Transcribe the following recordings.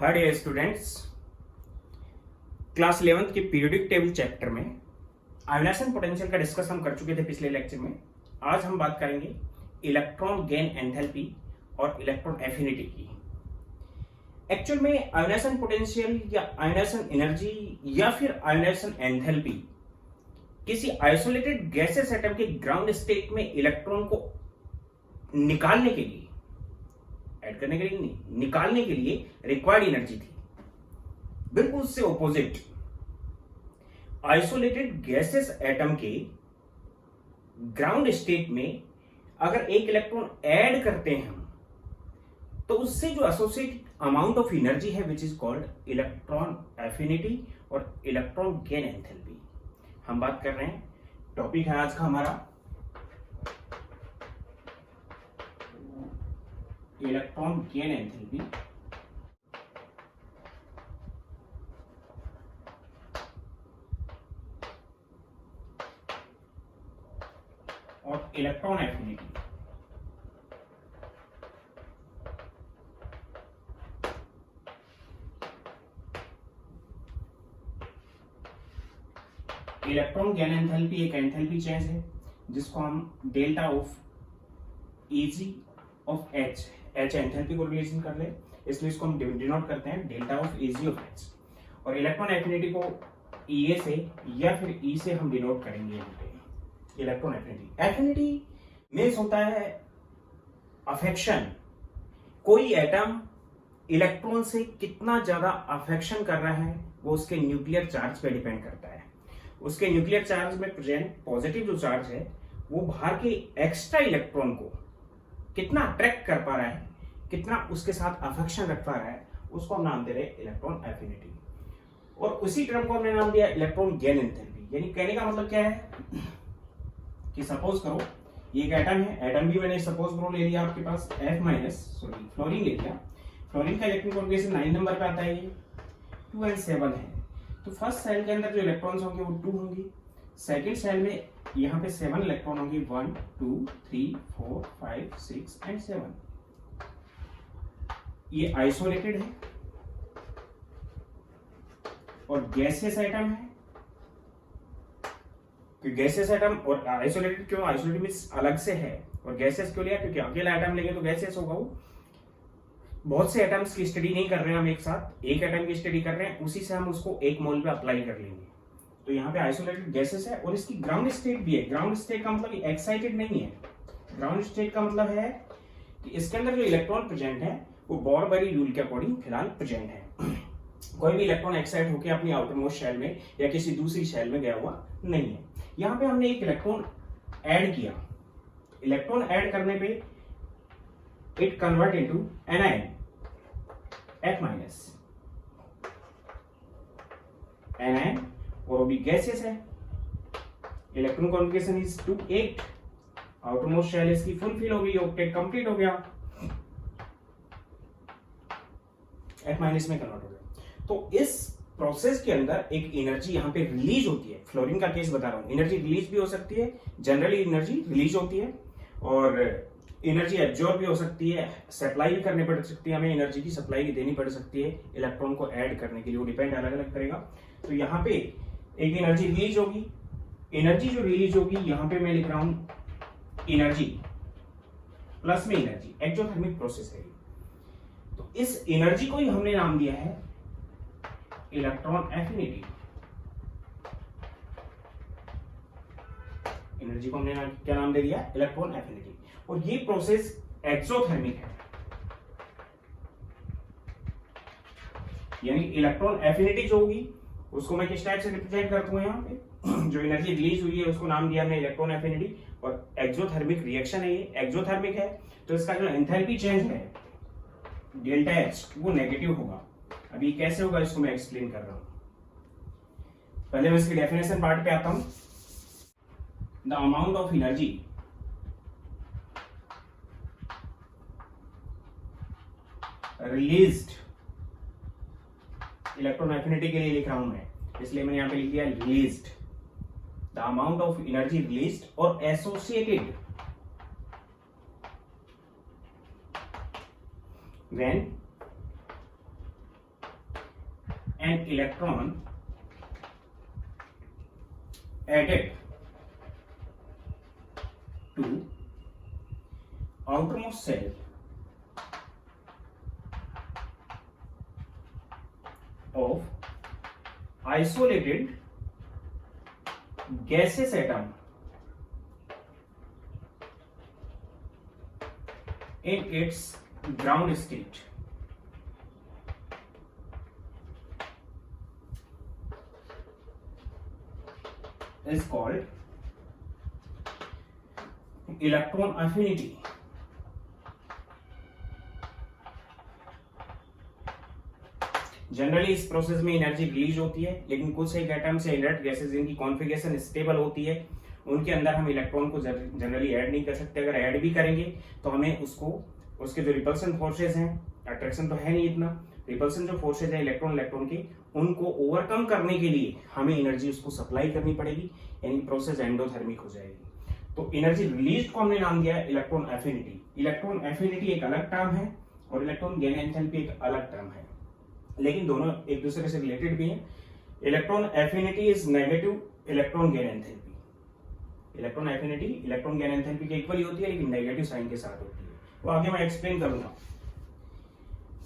Hi dear students, class 11th के periodic table chapter में ionization potential का discuss हम कर चुके थे पिछले लेक्चर में। आज हम बात करेंगे इलेक्ट्रॉन गेन एंथैल्पी और इलेक्ट्रॉन एफिनिटी की। एक्चुअल में आयोनाइजेशन पोटेंशियल या आयोनाइजेशन एनर्जी या फिर आयोनाइजेशन एंथैल्पी किसी आइसोलेटेड गैसेस एटम के ग्राउंड स्टेट में इलेक्ट्रॉन को निकालने के लिए, ऐड करने के लिए नहीं, निकालने के लिए रिक्वायर्ड एनर्जी थी। बिल्कुल उससे ऑपोजिट आइसोलेटेड गैसेस एटम के ग्राउंड स्टेट में अगर एक इलेक्ट्रॉन ऐड करते हैं हम, तो उससे जो एसोसिएटेड अमाउंट ऑफ एनर्जी है which is called electron affinity और इलेक्ट्रॉन गेन एंथैल्पी। हम बात कर रहे हैं, टॉपिक है आज का हमारा इलेक्ट्रॉन गेन एंथैल्पी और electron affinity. Electron gain enthalpy एक एंथैल्पी चेंज है जिसको हम delta of easy of H enthalpy को रिलेशन कर ले, इसलिए इसको हम डिनोट करते हैं delta of easy of H. और इलेक्ट्रॉन एफिनिटी को ई से या फिर ई से हम डिनोट करेंगे यहाँ पे। इलेक्ट्रॉन एफिनिटी, एफिनिटी मीन्स होता है अफेक्शन। कोई एटम इलेक्ट्रॉन से कितना ज्यादा अफेक्शन कर रहा है वो उसके न्यूक्लियर चार्ज पे डिपेंड करता है। उसके न्यूक्लियर चार्ज में प्रेजेंट पॉजिटिव जो चार्ज है वो बाहर के एक्स्ट्रा इलेक्ट्रॉन को कितना अट्रैक्ट कर पा रहा है, कितना उसके साथ अफेक्शन रख पा रहा है, उसको हम नाम दे रहे हैं इलेक्ट्रॉन एफिनिटी। और उसी टर्म को हमने नाम दिया इलेक्ट्रॉन गेन एंथैल्पी। यानी कहने का मतलब क्या है कि सपोज करो ये एक एटम है, एटम भी मैंने सपोज करो ले लिया आपके पास फ्लोरीन ले लिया। फ्लोरीन का इलेक्ट्रॉन कॉन्फिगरेशन 9 नंबर पे आता है, ये 2 और 7 है। तो फर्स्ट सेल के अंदर जो इलेक्ट्रॉन्स होंगे वो 2 होंगे, सेकंड सेल में यहाँ पे 7 इलेक्ट्रॉन होंगे, 1 2 3 4 5 6 एंड 7। ये आइसोलेटेड है और गैसियस एटम है। गैसियस एटम और आइसोलेटेड क्यों? आइसोलेटेड मींस अलग से है, और गैसियस क्यों लिया? क्योंकि अकेला एटम लेंगे तो गैसियस होगा। वो बहुत से एटम्स की स्टडी नहीं कर रहे हैं हम एक साथ, एक एटम की स्टडी कर रहे हैं, उसी से हम उसको एक मोल पे अप्लाई कर लेंगे। तो यहाँ पे आइसोलेटेड गैसेस है और इसकी ग्राउंड स्टेट भी है। ग्राउंड स्टेट का मतलब एक्साइटेड नहीं है। ग्राउंड स्टेट का मतलब है कि इसके अंदर जो इलेक्ट्रॉन प्रेजेंट है वो बोर-बरी रूल के अकॉर्डिंग फिलहाल प्रेजेंट है। कोई भी इलेक्ट्रॉन एक्साइट होकर अपनी आउटर मोस्ट शेल में या किसी दूसरी शेल में गया हुआ नहीं है। यहाँ पे हमने एक इलेक्ट्रॉन ऐड किया। इलेक्ट्रॉन ऐड करने पे it convert into anion F minus, anion, और वो भी गैसेस है। Electron configuration is 2 8, outer most shell इसकी फुलफिल हो गई, ऑक्टेट कंप्लीट हो गया, F माइनस में कन्वर्ट हो गया। तो इस प्रोसेस के अंदर एक एनर्जी यहाँ पे रिलीज होती है। फ्लोरीन का केस बता रहा हूँ, एनर्जी रिलीज भी हो सकती है, जनरली एनर्जी रिलीज होती है, और एनर्जी एब्जॉर्ब भी हो सकती है, सप्लाई भी करनी पड़ सकती है, हमें एनर्जी की सप्लाई भी देनी पड़ सकती है इलेक्ट्रॉन को ऐड करने के लिए, वो डिपेंड अलग अलग करेगा। तो यहाँ पे एक एनर्जी रिलीज होगी। एनर्जी जो रिलीज होगी यहाँ पे मैं लिख रहा हूं एनर्जी प्लस में एनर्जी, एक्सोथर्मिक प्रोसेस है। तो इस एनर्जी को ही हमने नाम दिया है इलेक्ट्रॉन एफिनिटी। एनर्जी को हमने क्या नाम दे दिया? Electron affinity. और ये प्रोसेस एक्सोथर्मिक है, यानी इलेक्ट्रॉन एफिनिटी जो होगी उसको मैं किस टाइप से रिप्रेजेंट करता हूं यहाँ पे? जो एनर्जी रिलीज हुई है उसको नाम दिया हमने इलेक्ट्रॉन एफिनिटी, और एक्सोथर्मिक रिएक्शन है, ये एक्सोथर्मिक है तो इसका जो एंथैल्पी चेंज है डेल्टा एच वो नेगेटिव होगा। अभी कैसे होगा इसको मैं एक्सप्लेन कर रहा हूं। पहले मैं इसकी डेफिनेशन पार्ट पे आता हूं। The amount of energy released, electron affinity के लिए लिख रहा हूं मैं, इसलिए मैंने यहां पे लिख दिया released. The amount of energy released और associated when an electron added to outermost shell of isolated gaseous atom in its ground state is called electron affinity. Generally इस प्रोसेस में एनर्जी रिलीज होती है, लेकिन कुछ एक एटम्स या inert gases जिनकी कॉन्फ़िगरेशन स्टेबल होती है उनके अंदर हम इलेक्ट्रॉन को जनरली ऐड नहीं कर सकते। अगर ऐड भी करेंगे तो हमें उसके जो रिपल्सन फोर्सेस हैं, अट्रैक्शन तो है नहीं इतना, रिपल्सन जो फोर्सेज है इलेक्ट्रॉन के उनको ओवरकम करने के लिए हमें एनर्जी उसको सप्लाई करनी पड़ेगी, यानी प्रोसेस एंडोथर्मिक हो जाएगी। तो एनर्जी रिलीज को हमने नाम दिया है इलेक्ट्रॉन एफिनिटी। इलेक्ट्रॉन एफिनिटी एक अलग टर्म है और इलेक्ट्रॉन गेन एंथैल्पी एक अलग टर्म है, लेकिन दोनों एक दूसरे से रिलेटेड भी हैं। Electron affinity is negative electron gain enthalpy. Electron affinity electron gain enthalpy के इक्वल ही होती है, लेकिन नेगेटिव साइन के साथ होती है। वो आगे मैं एक्सप्लेन करूंगा।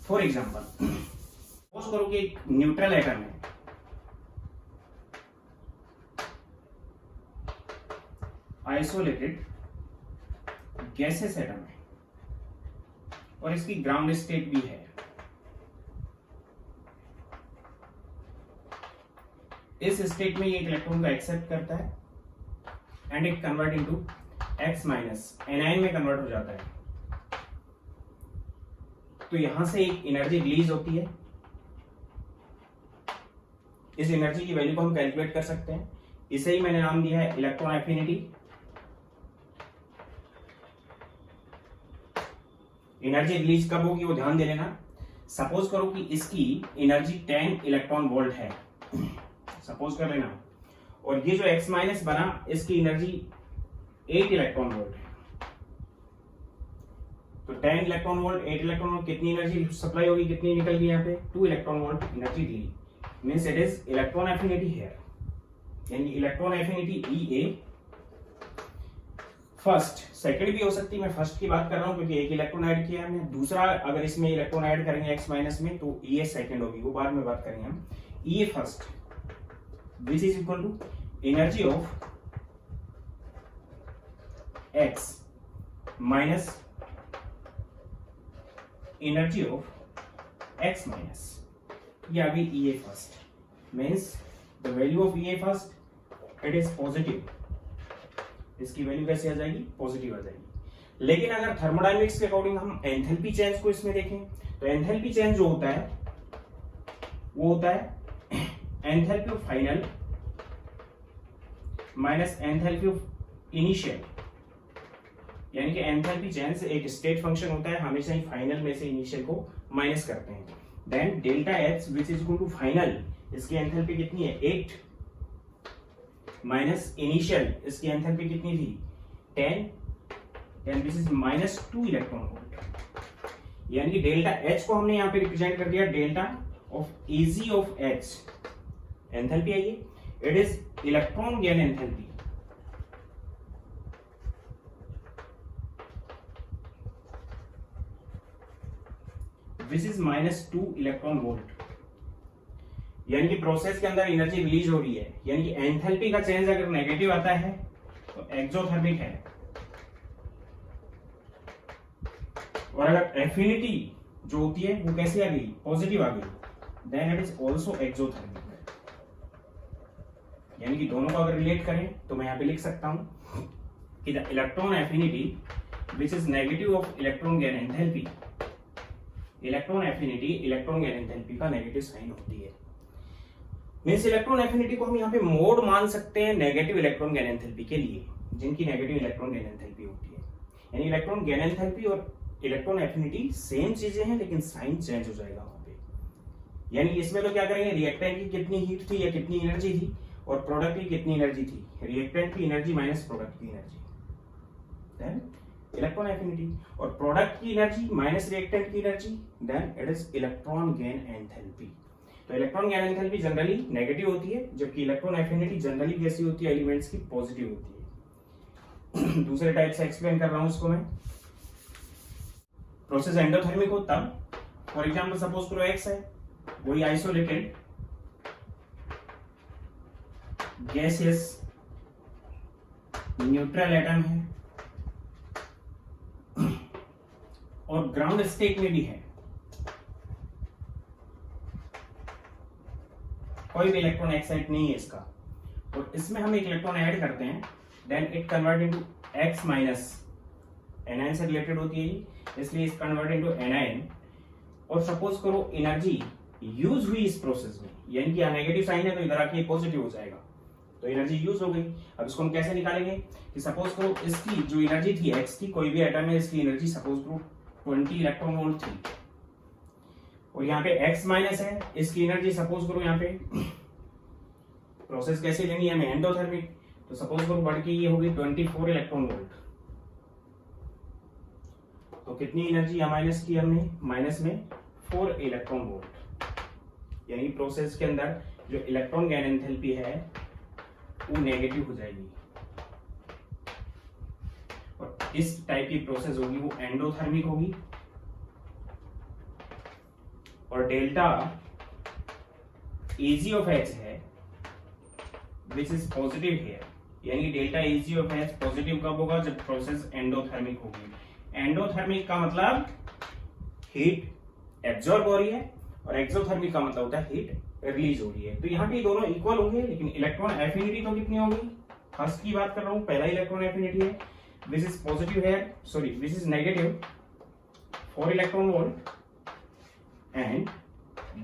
फॉर एग्जाम्पल, सपोज करो कि एक न्यूट्रल एटम है, आइसोलेटेड गैसेस एटम है और इसकी ग्राउंड स्टेट भी है। इस स्टेट में ये इलेक्ट्रॉन को एक्सेप्ट करता है and it convert into X minus anion में कन्वर्ट हो जाता है। तो यहां से एक एनर्जी रिलीज होती है। इस एनर्जी की वैल्यू को हम कैलकुलेट कर सकते हैं, इसे ही मैंने नाम दिया है इलेक्ट्रॉन एफिनिटी। एनर्जी रिलीज कब होगी वो ध्यान दे लेना। सपोज करो कि इसकी एनर्जी 10 इलेक्ट्रॉन वोल्ट है, सपोज कर लेना, और ये जो X माइनस बना इसकी एनर्जी 8 इलेक्ट्रॉन वोल्ट है। तो 10 इलेक्ट्रॉन वोल्ट 8 इलेक्ट्रॉन वोल्ट कितनी एनर्जी सप्लाई होगी, कितनी निकल गई यहाँ पे 2 इलेक्ट्रॉन वोल्ट एनर्जी दी। Means it is electron affinity here, यानी electron affinity EA। First second भी हो सकती है, मैं फर्स्ट की बात कर रहा हूं क्योंकि एक इलेक्ट्रॉन ऐड किया हमने। दूसरा अगर इसमें इलेक्ट्रॉन ऐड करेंगे X माइनस में तो EA सेकंड होगी, वो बाद में बात करेंगे हम। EA first which is equal to energy of X minus energy of X minus, ये अभी EA first means the value of EA first it is positive। इसकी वैल्यू कैसे आ जाएगी, पॉजिटिव आ जाएगी। लेकिन अगर थर्मोडायनेमिक्स के अकॉर्डिंग हम एंथैल्पी चेंज को इसमें देखें तो एंथैल्पी चेंज जो होता है वो होता है enthalpy of final minus enthalpy of initial, यानी कि एंथैल्पी चेंज एक स्टेट फंक्शन होता है, हमेशा ही फाइनल में से इनिशियल को माइनस करते हैं। Then delta H which is equal to final, इसकी एंथैल्पी कितनी है 8 माइनस इनिशियल, इसकी एंथैल्पी कितनी थी 10 and this is minus 2 electron volt. यानी कि डेल्टा एच को हमने यहां पे रिप्रेजेंट कर दिया delta of Ag of H। Enthalpy है ये, it is electron gain enthalpy. Which is -2 electron volt. यानी कि प्रोसेस के अंदर एनर्जी रिलीज हो रही है, यानी कि एंथैल्पी का चेंज अगर नेगेटिव आता है तो एक्सोथर्मिक है, और अगर एफिनिटी जो होती है वो कैसे आ गई, पॉजिटिव आ गई, then it is also exothermic. यानी कि दोनों को अगर रिलेट करें तो मैं यहां पे लिख सकता हूं कि the electron affinity which is negative of electron gain enthalpy, electron affinity electron gain enthalpy का नेगेटिव साइन होती है। मींस इलेक्ट्रॉन एफिनिटी को हम यहाँ पे मोड मान सकते हैं नेगेटिव इलेक्ट्रॉन गेन एंथैल्पी के लिए, जिनकी नेगेटिव इलेक्ट्रॉन गेन एंथैल्पी होती है। यानी इलेक्ट्रॉन गेन एंथैल्पी और इलेक्ट्रॉन एफिनिटी सेम चीजें हैं, लेकिन साइन चेंज हो जाएगा वहां पे। यानी इसमें तो क्या करेंगे, रिएक्टेंट की कितनी हीट थी या कितनी एनर्जी थी और प्रोडक्ट की कितनी एनर्जी थी, रिएक्टेंट की एनर्जी माइनस प्रोडक्ट की एनर्जी, देन इलेक्ट्रॉन एफिनिटी, और प्रोडक्ट की एनर्जी माइनस रिएक्टेंट की energy, then it is electron gain enthalpy. तो electron gain enthalpy generally negative होती है, जबकि इलेक्ट्रॉन एफिनिटी जनरली कैसी होती है, एलिमेंट्स की पॉजिटिव होती है। दूसरे टाइप से एक्सप्लेन कर रहा हूं इसको मैं। प्रोसेस एंडोथर्मिक हो तब, फॉर एग्जांपल सपोज करो एक्स है, वही आइसोलेटेड गैसियस न्यूट्रल एटम है और ग्राउंड स्टेट में भी है, कोई भी इलेक्ट्रॉन एक्साइट नहीं है इसका, और इसमें हम एक इलेक्ट्रॉन ऐड करते हैं, then it convert into X minus, anion से रिलेटेड होती है इसलिए इस कन्वर्ट इनटू एनायन। और सपोज करो एनर्जी यूज हुई इस प्रोसेस में, यानी कि नेगेटिव साइन है तो इधर आके पॉजिटिव हो जाएगा, तो एनर्जी यूज हो गई। अब इसको हम कैसे निकालेंगे कि सपोज करो इसकी जो एनर्जी थी एक्स की, कोई भी एटम है इसकी एनर्जी सपोज करो 20 इलेक्ट्रॉन वोल्ट थी, और यहाँ पे x माइनस है, इसकी एनर्जी सपोज करो यहाँ पे, प्रोसेस कैसे लेनी है हमें, एंडोथर्मिक, तो सपोज करो बढ़ के ये होगी 24 इलेक्ट्रॉन वोल्ट। तो कितनी एनर्जी माइनस की हमने, माइनस में 4 इलेक्ट्रॉन वोल्ट, यानी प्रोसेस के अंदर जो इलेक्ट्रॉन गैन एंथैल्पी है वो नेगेटिव हो जाएगी, और इस टाइप की प्रोसेस होगी वो एंडोथर्मिक होगी। और डेल्टा Ag ऑफ H है विच इज पॉजिटिव हियर, यानी delta Ag of H positive कब होगा, जब प्रोसेस एंडोथर्मिक होगी। एंडोथर्मिक का मतलब हीट एब्जॉर्ब हो रही है, और एक्सोथर्मिक का मतलब होता है हीट रिलीज हो रही है। तो यहाँ पे दोनों इक्वल होंगे, लेकिन इलेक्ट्रॉन एफिनिटी तो कितनी होगी, फर्स्ट की बात कर रहा हूं, पहला इलेक्ट्रॉन एफिनिटी है विच इज पॉजिटिव है, sorry which is negative 4 electron volt, and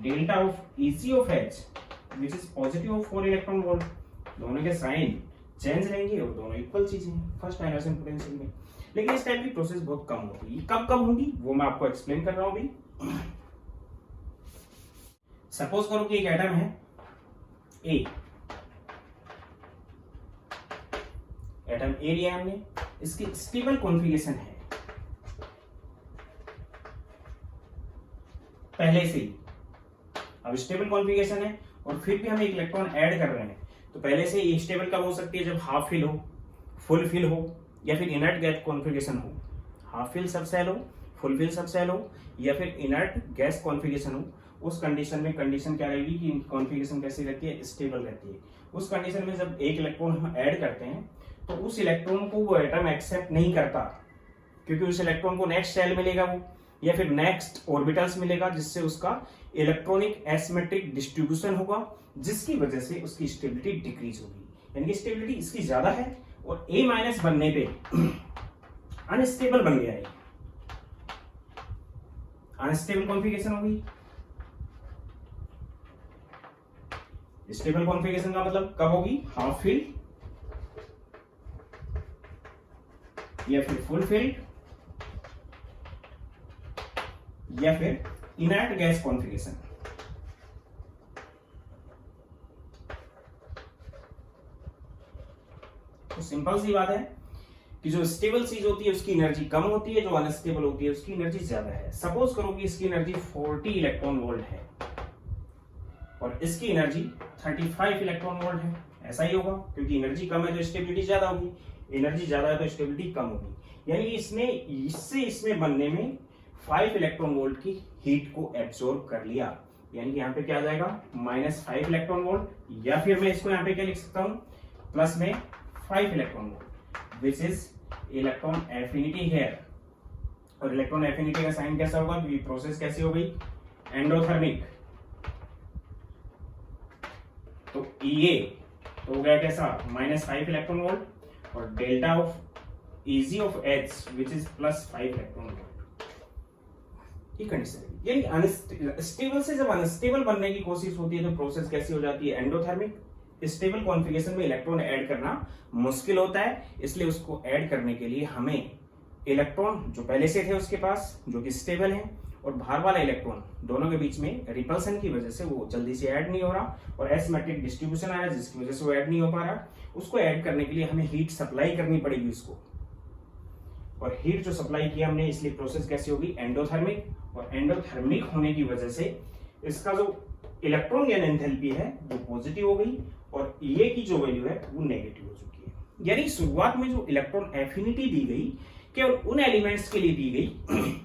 delta of Ec of H which is positive of 4 electron volt. दोनों के साइन चेंज रहेंगे और दोनों इक्वल चीजें हैं फर्स्ट आयनाइजेशन पोटेंशियल में, लेकिन इस टाइप की प्रोसेस बहुत कम होगी। कब कब होगी वो मैं आपको एक्सप्लेन कर रहा हूं अभी। सपोज करो कि एक एटम है ए, एटम ए लिया हमने, इसकी स्टेबल कॉन्फ़िगरेशन है पहले से ही, अब स्टेबल कॉन्फ़िगरेशन है और फिर भी हम एक इलेक्ट्रॉन ऐड कर रहे हैं, तो पहले से ही स्टेबल कब हो सकती है, जब हाफ फिल हो, फुल फिल हो, या फिर इनर्ट गैस कॉन्फ़िगरेशन हो। हाफ फिल सबसेल हो, फुल फिल सबसेल हो, या फिर इनर्ट गैस कॉन्फ़िगरेशन हो, उस कंडीशन में कंडीशन क्या रहेगी कि कॉन्फ़िगरेशन कैसी रहती है, स्टेबल रहती है। उस कंडीशन में जब एक इलेक्ट्रॉन हम ऐड करते हैं तो उस इलेक्ट्रॉन को वो एटम एक्सेप्ट नहीं करता, क्योंकि उस इलेक्ट्रॉन को नेक्स्ट शेल मिलेगा वो, या फिर नेक्स्ट ऑर्बिटल्स मिलेगा, जिससे उसका इलेक्ट्रॉनिक एसिमेट्रिक डिस्ट्रीब्यूशन होगा, जिसकी वजह से उसकी स्टेबिलिटी डिक्रीज होगी, यानी कि स्टेबिलिटी इसकी ज्यादा है और A माइनस बनने पे अनस्टेबल बन गया है, अनस्टेबल कॉन्फ़िगरेशन होगी। स्टेबल कॉन्फ़िगरेशन का मतलब कब होगी, हाफ फिल या फिर फुल फिल या फिर इनर्ट गैस कॉन्फ़िगरेशन। तो सिंपल सी बात है कि जो स्टेबल चीज होती है उसकी एनर्जी कम होती है, जो अनस्टेबल होती है उसकी एनर्जी ज्यादा है। सपोज करो कि इसकी एनर्जी 40 इलेक्ट्रॉन वोल्ट है और इसकी एनर्जी 35 इलेक्ट्रॉन वोल्ट है, ऐसा ही होगा, क्योंकि एनर्जी कम है तो स्टेबिलिटी ज्यादा होगी, एनर्जी ज्यादा है तो स्टेबिलिटी कम होगी, यानी इसमें बनने में 5 इलेक्ट्रॉन वोल्ट की हीट को एब्सॉर्ब कर लिया, यानी कि यहाँ पे क्या आ जाएगा -5 इलेक्ट्रॉन वोल्ट, या फिर मैं इसको यहाँ पे क्या लिख सकता हूँ प्लस में 5 electron volt which is electron affinity here. और इलेक्ट्रॉन एफिनिटी का साइन कैसा होगा, क्योंकि प्रोसेस कैसी हो गई एंडोथर्मिक, तो ये तो हो गया कैसा -5 इलेक्ट्रॉन वोल्ट और delta of Eg of H which is +5 electron volt. ये कंडीशन है, यानी स्टेबल से जब अनस्टेबल बनने की कोशिश होती है तो प्रोसेस कैसी हो जाती है एंडोथर्मिक। स्टेबल कॉन्फ़िगरेशन में इलेक्ट्रॉन ऐड करना मुश्किल होता है, इसलिए उसको ऐड करने के लिए हमें इलेक्ट्रॉन जो पहले से थे उसके पास जो कि स्टेबल है और बाहर वाला इलेक्ट्रॉन, दोनों के बीच में रिपल्सन की वजह से वो जल्दी से ऐड नहीं हो रहा और एसिमेट्रिक डिस्ट्रीब्यूशन आ रहा है जिसकी वजह से वो ऐड नहीं हो पा रहा। उसको ऐड करने के लिए हमें हीट सप्लाई करनी पड़ेगी उसको, और हीट जो सप्लाई किया हमने, इसलिए प्रोसेस कैसी होगी एंडोथर्मिक। और एंडोथर्मिक होने की वजह से इसका जो इलेक्ट्रॉन गेन एंथैल्पी है वो पॉजिटिव हो गई और ये की जो वैल्यू है वो नेगेटिव हो चुकी है। यानी शुरुआत में जो इलेक्ट्रॉन एफिनिटी दी गई केवल उन एलिमेंट्स के लिए दी गई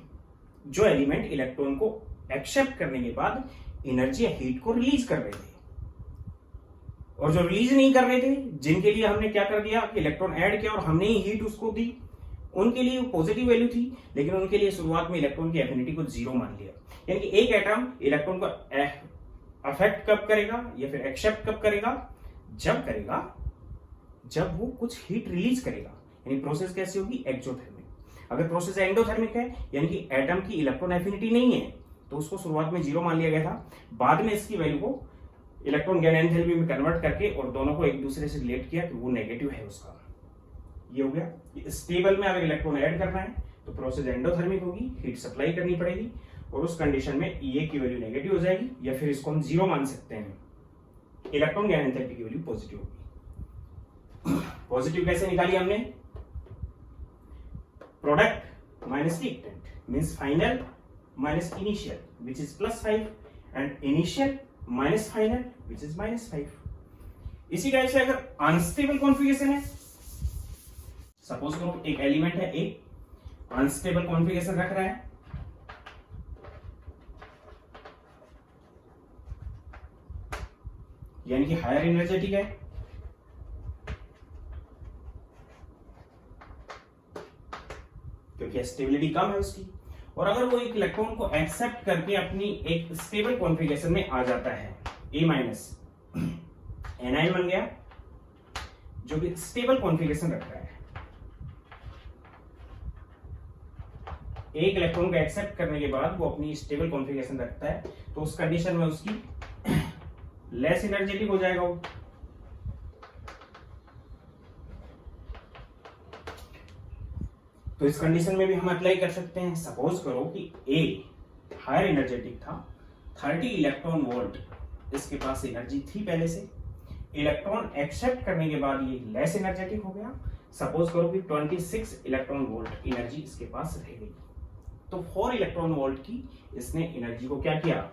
जो एलिमेंट इलेक्ट्रॉन को एक्सेप्ट करने के बाद एनर्जी या हीट को रिलीज कर रहे थे, और जो रिलीज नहीं कर रहे थे, जिनके लिए हमने क्या कर दिया कि इलेक्ट्रॉन ऐड किया और हमने ही हीट उसको दी, उनके लिए पॉजिटिव वैल्यू थी, लेकिन उनके लिए शुरुआत में इलेक्ट्रॉन की एफिनिटी को जीरो मान लिया। यानी कि एक एटम इलेक्ट्रॉन को अफेक्ट कब करेगा या फिर एक्सेप्ट कब करेगा, जब वो कुछ हीट रिलीज करेगा। यानी प्रोसेस कैसी होगी, एक्सोथर्मिक। अगर प्रोसेस एंडोथर्मिक है यानी कि एटम की इलेक्ट्रॉन एफिनिटी नहीं है तो उसको शुरुआत में जीरो मान लिया गया था, बाद में इसकी वैल्यू को इलेक्ट्रॉन गेन एंथैल्पी में कन्वर्ट करके और दोनों को एक दूसरे से रिलेट किया कि वो नेगेटिव है उसका। ये हो गया। स्टेबल में अगर इलेक्ट्रॉन ऐड करना है तो प्रोसेस एंडोथर्मिक होगी, हीट सप्लाई करनी पड़ेगी और उस कंडीशन में ये की वैल्यू नेगेटिव हो जाएगी, या फिर इसको हम जीरो मान सकते हैं, इलेक्ट्रॉन गेन एंथैल्पी की वैल्यू पॉजिटिव होगी। पॉजिटिव कैसे निकाली हमने, product minus reactant means final minus initial which is +5 and initial minus final which is -5। इसी टाइप से अगर अनस्टेबल कॉन्फ़िगरेशन है, सपोज करो एक एलिमेंट है ए, अनस्टेबल कॉन्फ़िगरेशन रख रहा है, यानी कि हायर एनर्जेटिक है, क्योंकि स्टेबिलिटी कम है उसकी, और अगर वो एक इलेक्ट्रॉन को एक्सेप्ट करके अपनी एक स्टेबल कॉन्फ़िगरेशन में आ जाता है, A- एनायन बन गया जो कि स्टेबल कॉन्फ़िगरेशन रख रहा है, एक इलेक्ट्रॉन को एक्सेप्ट करने के बाद वो अपनी स्टेबल कॉन्फ़िगरेशन रखता है, तो उस कंडीशन में उसकी लेस एनर्जेटिक हो जाएगा वो। तो इस कंडीशन में भी हम अप्लाई कर सकते हैं। सपोज करो कि ए हायर एनर्जेटिक था, 30 इलेक्ट्रॉन वोल्ट इसके पास एनर्जी थी पहले से, इलेक्ट्रॉन एक्सेप्ट करने के बाद ये लेस एनर्जेटिक हो गया। सपोज करो कि 26 इलेक्ट्रॉन वोल्ट एनर्जी इसके पास रह गई, तो 4 इलेक्ट्रॉन वोल्ट की इसने एनर्जी को क्या किया,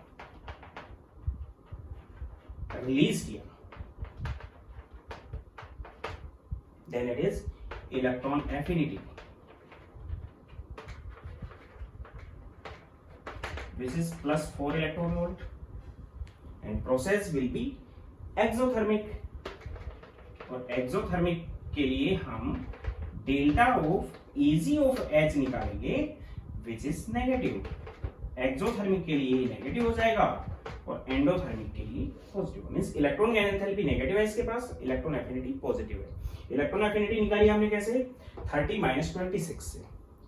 रिलीज किया। Then it is electron affinity which is +4 electron volt and process will be exothermic, और exothermic के लिए हम delta of Ag of H निकालेंगे which is नेगेटिव। एक्सोथर्मिक के लिए नेगेटिव हो जाएगा और एंडोथर्मिक के लिए positive. Means electron gain enthalpy negative है इसके पास, इलेक्ट्रॉन एफिनिटी पॉजिटिव है। इलेक्ट्रॉन एफिनिटी निकाली हमने कैसे, 30 - 26 से,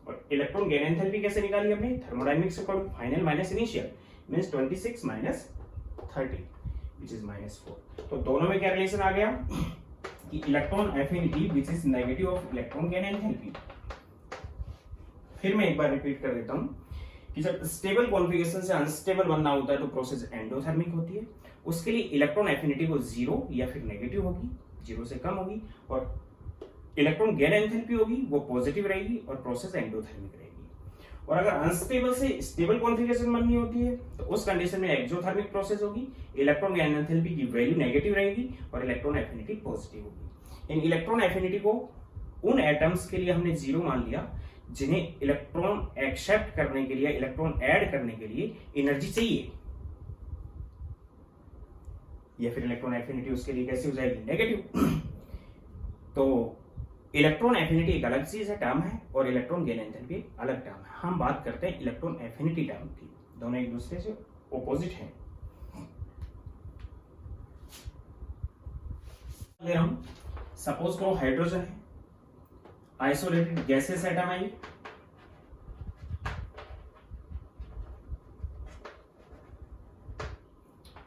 और इलेक्ट्रॉन गेन एंथैल्पी कैसे निकाली हमने, thermodynamics according final minus initial means 26 - 30 which is -4। तो दोनों में क्या रिलेशन आ गया कि electron affinity which is negative of electron gain enthalpy. फिर मैं एक बार रिपीट कर देता हूं कि जब स्टेबल कॉन्फ़िगरेशन से अनस्टेबल बनना होता है तो प्रोसेस एंडोथर्मिक होती है, उसके लिए इलेक्ट्रॉन एफिनिटी को जीरो या फिर नेगेटिव होगी, जीरो से कम होगी, और इलेक्ट्रॉन गेन एंथैल्पी होगी वो पॉजिटिव रहेगी और प्रोसेस एंडोथर्मिक रहेगी। और अगर अनस्टेबल से स्टेबल कॉन्फ़िगरेशन बननी होती है तो उस कंडीशन में एक्सोथर्मिक प्रोसेस होगी, इलेक्ट्रॉन गेन एंथैल्पी की वैल्यू नेगेटिव रहेगी और इलेक्ट्रॉन एफिनिटी पॉजिटिव होगी। इन इलेक्ट्रॉन एफिनिटी को उन एटम्स के लिए हमने जीरो मान लिया जिन्हें इलेक्ट्रॉन एक्सेप्ट करने के लिए, इलेक्ट्रॉन ऐड करने के लिए एनर्जी चाहिए, या फिर इलेक्ट्रॉन एफिनिटी उसके लिए कैसी हो जाएगी, नेगेटिव। तो इलेक्ट्रॉन एफिनिटी एक अलग चीज है, टर्म है, और इलेक्ट्रॉन गेन एंथैल्पी अलग टर्म है। हम बात करते हैं इलेक्ट्रॉन एफिनिटी टर्म की, दोनों एक दूसरे से ऑपोजिट हैं। अगर हम सपोज करो हाइड्रोजन है, आइसोलेटेड गैसेस एटम है,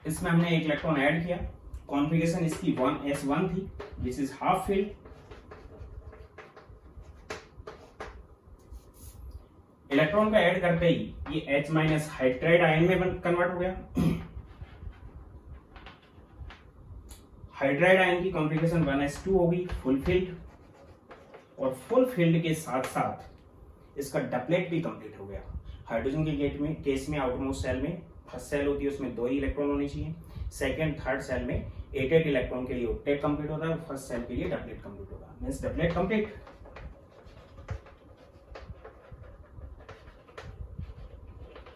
इसमें हमने एक इलेक्ट्रॉन ऐड किया, कॉन्फ़िगरेशन इसकी 1s1 थी this is half filled, electron को ऐड करते ही ये H- हाइड्राइड आयन में कन्वर्ट हो गया। हाइड्राइड आयन की कॉन्फ़िगरेशन 1s2 होगी, फुल फील्ड, और फुल फील्ड के साथ साथ इसका डबलेट भी कंप्लीट हो गया। हाइड्रोजन के केस में आउटरमोस्ट शेल में फर्स्ट सेल होती है उसमें 2 ही इलेक्ट्रॉन होने चाहिए, सेकंड थर्ड सेल में 8 इलेक्ट्रॉन के लिए ऑक्टेट कंप्लीट होता है, फर्स्ट सेल के लिए डबलेट कंप्लीट होता है, means doublet complete.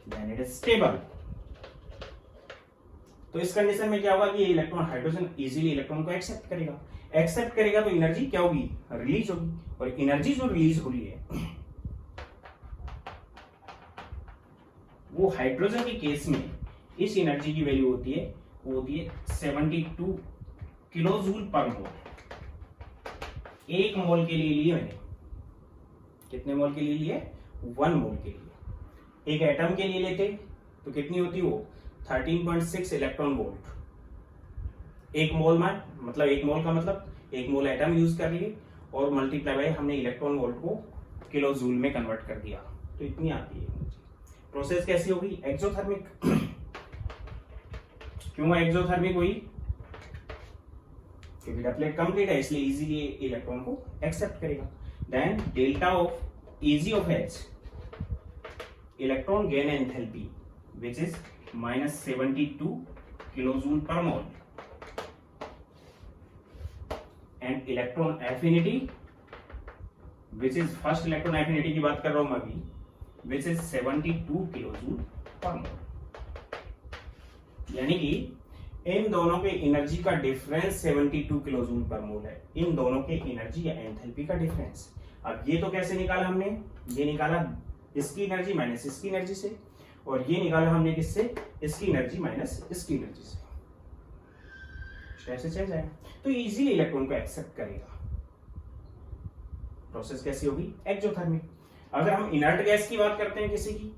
Then it is stable. तो इस कंडीशन में क्या होगा कि ये इलेक्ट्रॉन हाइड्रोजन इजीली इलेक्ट्रॉन को एक्सेप्ट करेगा, एक्सेप्ट करेगा तो एनर्जी क्या होगी, रिलीज होगी, और एनर्जी जो रिलीज हो रही है वो हाइड्रोजन के केस में इस एनर्जी की वैल्यू होती है, वो होती है 72 किलो जूल पर मोल। एक मोल के लिए लिए मैंने, कितने मोल के लिए लिए, 1 मोल के लिए। एक एटम के लिए लेते तो कितनी होती वो 13.6 इलेक्ट्रॉन वोल्ट। एक मोल में मतलब एक मोल का मतलब एक मोल एटम यूज कर लिए और मल्टीप्लाई बाय हमने इलेक्ट्रॉन वोल्ट को किलो जूल में कन्वर्ट कर दिया, तो इतनी आती है। प्रोसेस कैसी होगी, एक्सोथर्मिक। क्यों एक्सोथर्मिक हुई, क्योंकि डबलेट कंप्लीट है इसलिए इजीली इलेक्ट्रॉन को एक्सेप्ट करेगा। Then delta of E G of H, electron gain enthalpy which is -72 kilojoule per mole, and electron affinity which is first electron affinity की बात कर रहा हूं मैं अभी, विच इज 72 किलोजूल पर मोल। यानी कि इन दोनों के एनर्जी का डिफरेंस 72 किलोजूल पर मोल है, इन दोनों के एनर्जी या एंथैल्पी का डिफरेंस। अब ये तो कैसे निकाला हमने, ये निकाला इसकी एनर्जी माइनस इसकी एनर्जी से, और ये निकाला हमने किससे, इसकी एनर्जी माइनस इसकी एनर्जी से। कैसे चेंज आएगा, तो इजीली इलेक्ट्रॉन को एक्सेप्ट करेगा। प्रोसेस कैसी होगी, एक्सोथर्मिक। अगर हम इनर्ट गैस की बात करते हैं किसी की,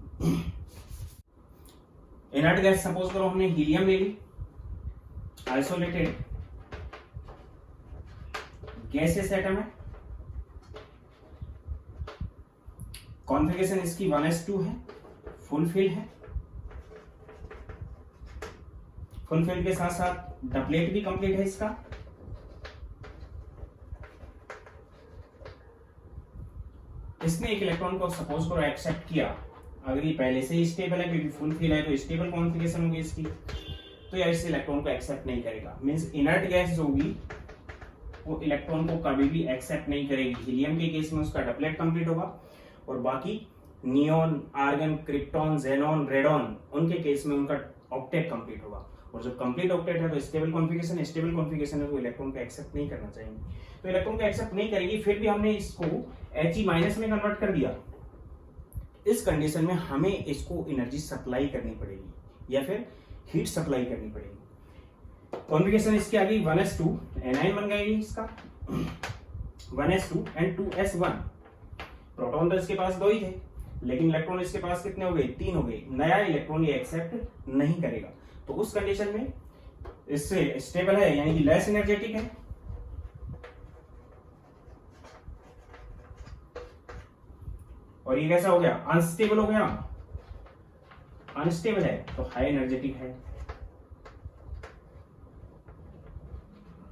इनर्ट गैस सपोज करो हमने हीलियम ले ली, आइसोलेटेड गैसियस एटम है, कॉन्फ़िगरेशन इसकी 1s2 है, फुल फिल है, फुल फिल के साथ साथ डबलेट भी कंप्लीट है इसका। इसने एक इलेक्ट्रॉन को सपोज करो एक्सेप्ट किया, अगर ये पहले से ही स्टेबल है क्योंकि फुल फिल है तो स्टेबल कॉन्फ़िगरेशन होगी इसकी, तो यार इस इलेक्ट्रॉन को एक्सेप्ट नहीं करेगा। मींस इनर्ट गैस जो होगी वो इलेक्ट्रॉन को कभी भी एक्सेप्ट नहीं करेगी। हीलियम के केस में उसका डबलेट कंप्लीट होगा, और बाकी neon, argon, krypton, xenon, radon उनके केस में उनका ऑक्टेट कंप्लीट होगा। और जब कंप्लीट ऑक्टेट है तो स्टेबल कॉन्फ़िगरेशन, स्टेबल कॉन्फ़िगरेशन है तो इलेक्ट्रॉन को एक्सेप्ट नहीं करना चाहिए, तो इलेक्ट्रॉन को एक्सेप्ट नहीं करेगी। फिर भी हमने इसको He- में कन्वर्ट कर दिया, इस कंडीशन में हमें इसको एनर्जी सप्लाई करनी पड़ेगी या फिर हीट सप्लाई करनी पड़ेगी। कॉन्फ़िगरेशन इसकी आ गई 1s2, एनाइन बन गई इसका 1s2 एंड 2s1। प्रोटॉन तो इसके पास 2 ही थे, लेकिन इलेक्ट्रॉन इसके पास कितने हो गए, 3 हो गए। नया इलेक्ट्रॉन ये एक्सेप्ट नहीं करेगा, तो उस कंडीशन में इससे स्टेबल है यानी कि लेस एनर्जेटिक है, और ये कैसा हो गया, अनस्टेबल हो गया। अनस्टेबल है तो हाई एनर्जेटिक है,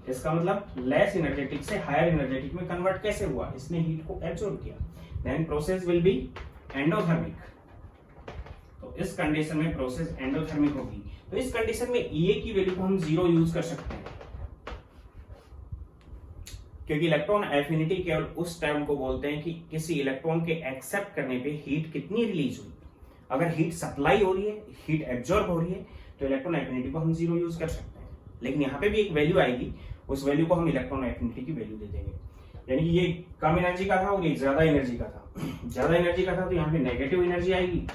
इसका मतलब लेस एनर्जेटिक से हायर एनर्जेटिक में कन्वर्ट कैसे हुआ, इसने हीट को एब्जॉर्ब किया। Then process will be endothermic, तो इस कंडीशन में प्रोसेस एंडोथर्मिक होगी। तो इस कंडीशन में E की वैल्यू को हम 0 यूज कर सकते हैं, क्योंकि इलेक्ट्रॉन एफिनिटी केवल उस टाइम को बोलते हैं कि किसी इलेक्ट्रॉन के एक्सेप्ट करने पे हीट कितनी रिलीज हुई। अगर हीट सप्लाई हो रही है, हीट एब्जॉर्ब हो रही है, तो इलेक्ट्रॉन एफिनिटी को हम 0 यूज कर सकते हैं। लेकिन यहाँ पे भी एक वैल्यू आएगी, उस वैल्यू को हम इलेक्ट्रॉन एफिनिटी की वैल्यू दे देंगे। यानी कि ये कम एनर्जी का था और ये ज्यादा एनर्जी का था, ज्यादा एनर्जी का था तो यहाँ पे नेगेटिव एनर्जी आएगी,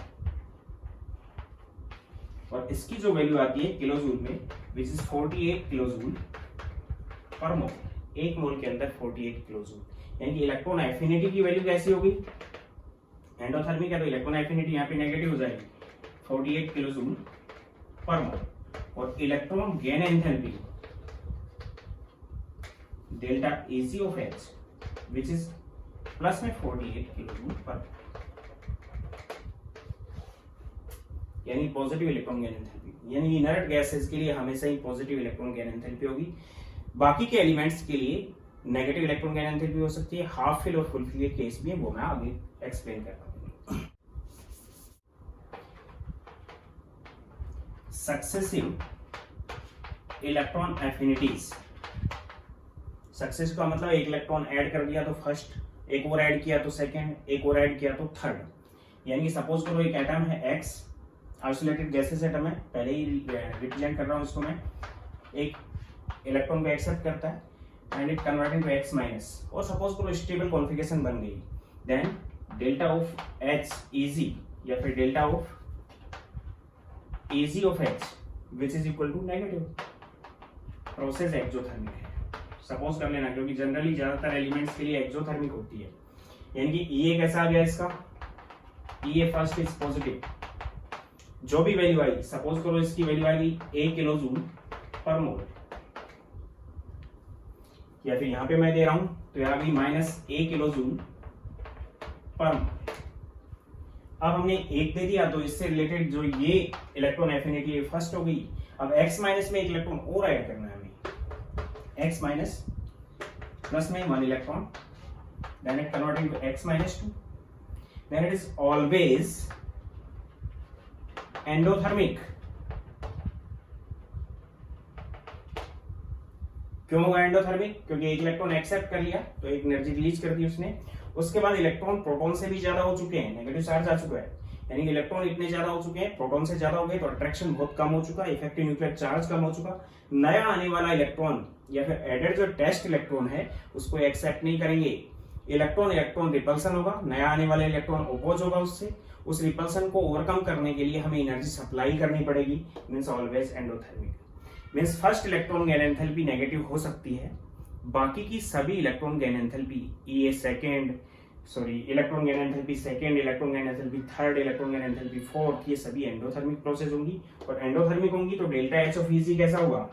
और इसकी जो वैल्यू आती है किलोजूल में विच इज 48 किलोजूल पर मोल। एक मोल के अंदर 48 किलोजूल, यानी कि इलेक्ट्रॉन एफिनिटी की वैल्यू कैसी होगी, एंडोथर्मिक है तो इलेक्ट्रॉन एफिनिटी यहाँ पे नेगेटिव हो जाएगी 48 किलोजूल पर मोल, और electron gain enthalpy delta Ag of H which is plus में 48 किलोजूल पर, यानी पॉजिटिव इलेक्ट्रॉन गेन एंथैल्पी। यानी इनर्ट गैसेस के लिए हमेशा ही पॉजिटिव इलेक्ट्रॉन गेन एंथैल्पी होगी, बाकी के एलिमेंट्स के लिए नेगेटिव इलेक्ट्रॉन गेन एंथैल्पी हो सकती है। हाफ फिल और फुल फिल के केस भी है, वो मैं आगे एक्सप्लेन कर रहा हूँ। Successive electron affinities. सक्सेस का मतलब एक इलेक्ट्रॉन ऐड कर दिया तो फर्स्ट, एक और ऐड किया तो सेकंड, एक और ऐड किया तो थर्ड। यानी कि सपोज करो एक एटम है X, आइसोलेटेड गैसेस एटम है, पहले ही रिप्रेजेंट कर रहा हूं इसको मैं, एक इलेक्ट्रॉन को एक्सेप्ट करता है and it converting to X minus, और सपोज करो स्टेबल कॉन्फ़िगरेशन बन गई, then delta of H Eg या फिर delta of Ag of H which is equal to negative. Process exothermic है, सपोज कर लेना, क्योंकि जनरली ज्यादातर एलिमेंट्स के लिए एक्सोथर्मिक होती है। यानी कि Ea कैसा आ गया इसका, Ea फर्स्ट इज पॉजिटिव, जो भी वैल्यू आई, सपोज करो इसकी वैल्यू आ गई 1 किलो जूल पर मोल, या फिर यहां पे मैं दे रहा हूं तो यह आ गई -1 किलो जूल पर मोल। अब हमने एक दे दिया तो इससे रिलेटेड जो ये इलेक्ट्रॉन एफिनिटी फर्स्ट हो गई। अब X माइनस में एक इलेक्ट्रॉन और ऐड करना है हमें, X माइनस प्लस में 1 electron, then it converting to X minus 2, then it is always endothermic। क्यों होगा एंडोथर्मिक, क्योंकि एक इलेक्ट्रॉन एक्सेप्ट कर लिया तो एक एनर्जी रिलीज कर दी उसने, उसके बाद इलेक्ट्रॉन प्रोटॉन से भी ज्यादा हो चुके हैं, नेगेटिव चार्ज आ चुका है, यानी कि इलेक्ट्रॉन इतने ज्यादा हो चुके हैं, प्रोटॉन से ज्यादा हो गए तो अट्रैक्शन बहुत कम हो चुका, इफेक्टिव न्यूक्लियर चार्ज कम हो चुका। नया आने वाला इलेक्ट्रॉन या फिर एडेड जो टेस्ट इलेक्ट्रॉन है उसको एक्सेप्ट नहीं करेंगे, इलेक्ट्रॉन इलेक्ट्रॉन रिपल्सन होगा, नया आने वाला इलेक्ट्रॉन अपोज होगा उससे, उस रिपल्सन को ओवरकम करने के लिए हमें एनर्जी सप्लाई करनी पड़ेगी, means always endothermic. Means first electron gain enthalpy negative हो सकती है, बाकी की सभी electron gain enthalpy electron gain enthalpy second, electron gain enthalpy third, electron gain enthalpy fourth, ये सभी एंडोथर्मिक प्रोसेस होंगी। और एंडोथर्मिक होंगी तो डेल्टा H ऑफ Eg कैसा होगा,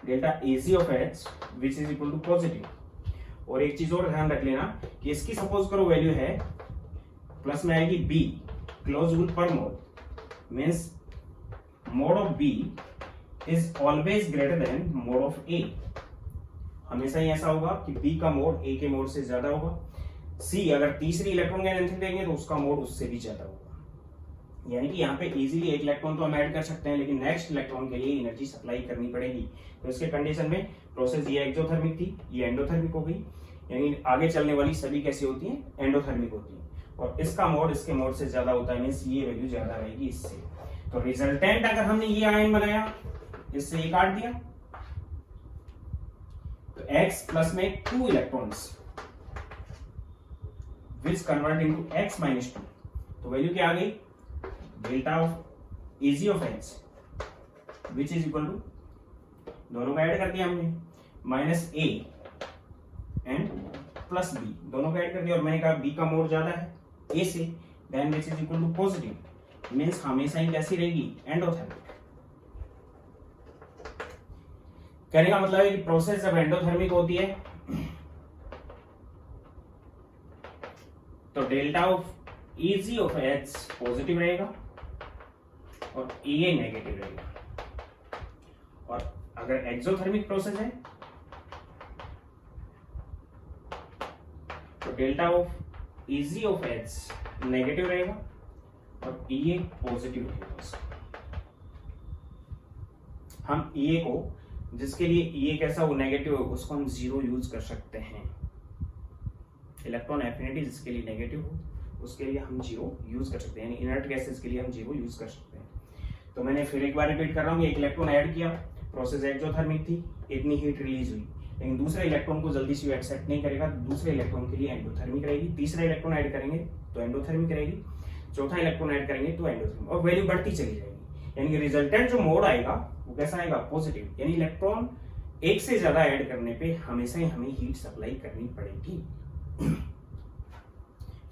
delta Ag of H which is equal to positive. और एक चीज और ध्यान रख लेना कि इसकी सपोज करो वैल्यू है प्लस में आएगी B kilo joule per mole, means mode of B is always greater than mode of A। हमेशा ही ऐसा होगा कि B का मोड A के मोड से ज्यादा होगा। C अगर तीसरी इलेक्ट्रॉन गेन एंथैल्पी देंगे तो उसका मोड उससे भी ज्यादा होगा। यानी कि यहाँ पे इजीली एक इलेक्ट्रॉन तो हम ऐड कर सकते हैं, लेकिन नेक्स्ट इलेक्ट्रॉन के लिए एनर्जी सप्लाई करनी पड़ेगी। तो इसके कंडीशन में प्रोसेस ये एक्सोथर्मिक थी, ये एंडोथर्मिक हो गई, यानी आगे चलने वाली सभी कैसी होती हैं, एंडोथर्मिक होती हैं। और इसका मोड इसके मोड से ज्यादा होता है, मींस ये वैल्यू ज्यादा रहेगी इससे। तो रिजल्टेंट अगर हमने ये आयन बनाया, इससे ये काट दिया, तो X प्लस में 2 electrons which convert into X minus 2, तो वैल्यू क्या आ गई, delta of Ag of H which is equal to, दोनों का ऐड कर दिया हमने, -A एंड प्लस B, दोनों का ऐड कर दिया, और मैंने कहा B का मोड ज्यादा है A से, then which is equal to positive, means हमेशा ही कैसी रहेगी, एंडोथर्मिक। कहने का मतलब है कि प्रोसेस जब एंडोथर्मिक होती है तो delta of Ag of H positive रहेगा और Ea नेगेटिव रहेगा। और अगर एक्सोथर्मिक प्रोसेस है तो delta of Ag of H negative रहेगा और Ea पॉजिटिव रहेगा। हम Ea को, जिसके लिए Ea कैसा हो, नेगेटिव हो, उसको हम 0 यूज कर सकते हैं। इलेक्ट्रॉन एफिनिटी जिसके लिए नेगेटिव हो उसके लिए हम 0 यूज कर सकते हैं, यानी इनर्ट गैसेस के लिए हम 0 यूज कर सकते हैं। तो मैंने फिर एक बार रिपीट कर रहा हूँ, एक इलेक्ट्रॉन ऐड किया, प्रोसेस एक्सोथर्मिक थी, इतनी हीट रिलीज हुई, लेकिन दूसरे इलेक्ट्रॉन को जल्दी से एक्सेप्ट नहीं करेगा, दूसरे इलेक्ट्रॉन के लिए एंडोथर्मिक रहेगी। तीसरा इलेक्ट्रॉन ऐड करेंगे तो एंडोथर्मिक रहेगी, चौथा इलेक्ट्रॉन ऐड करेंगे तो एंडोथर्मिक, और वैल्यू बढ़ती चली जाएगी। यानी कि रिजल्टेंट जो मोड आएगा वो कैसा आएगा, पॉजिटिव। यानी इलेक्ट्रॉन एक से ज्यादा ऐड करने पे हमेशा ही हमें हीट सप्लाई करनी पड़ेगी।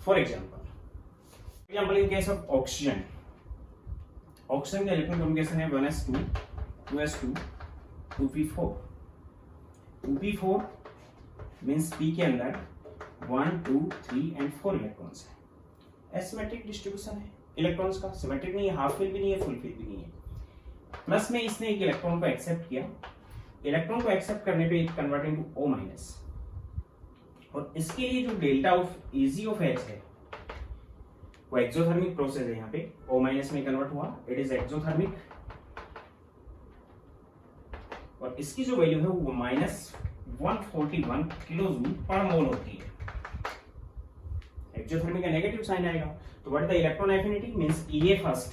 For example in case of oxygen, oxygen का इलेक्ट्रॉन कॉन्फिगरेशन है 1s2 2s2 2p4। 2p4 means p के अंदर 1 2 3 एंड 4 इलेक्ट्रॉन्स है। एसिमेट्रिक डिस्ट्रीब्यूशन है इलेक्ट्रॉन्स का, सिमेट्रिक नहीं है, हाफ फिल भी नहीं है, फुल फिल भी नहीं है। प्लस में इसने एक इलेक्ट्रॉन को एक्सेप्ट किया, इलेक्ट्रॉन को एक्सेप्ट करने पे it converting to O minus, और इसके लिए जो delta of Ag of H है वो एक्सोथर्मिक प्रोसेस है, यहाँ पे O माइनस में कन्वर्ट हुआ, इट इज एक्सोथर्मिक। और इसकी जो वैल्यू है वो -141 किलोजूल पर मोल होती है। एक्सोथर्मिक का नेगेटिव साइन आएगा, तो what is the electron affinity means EA first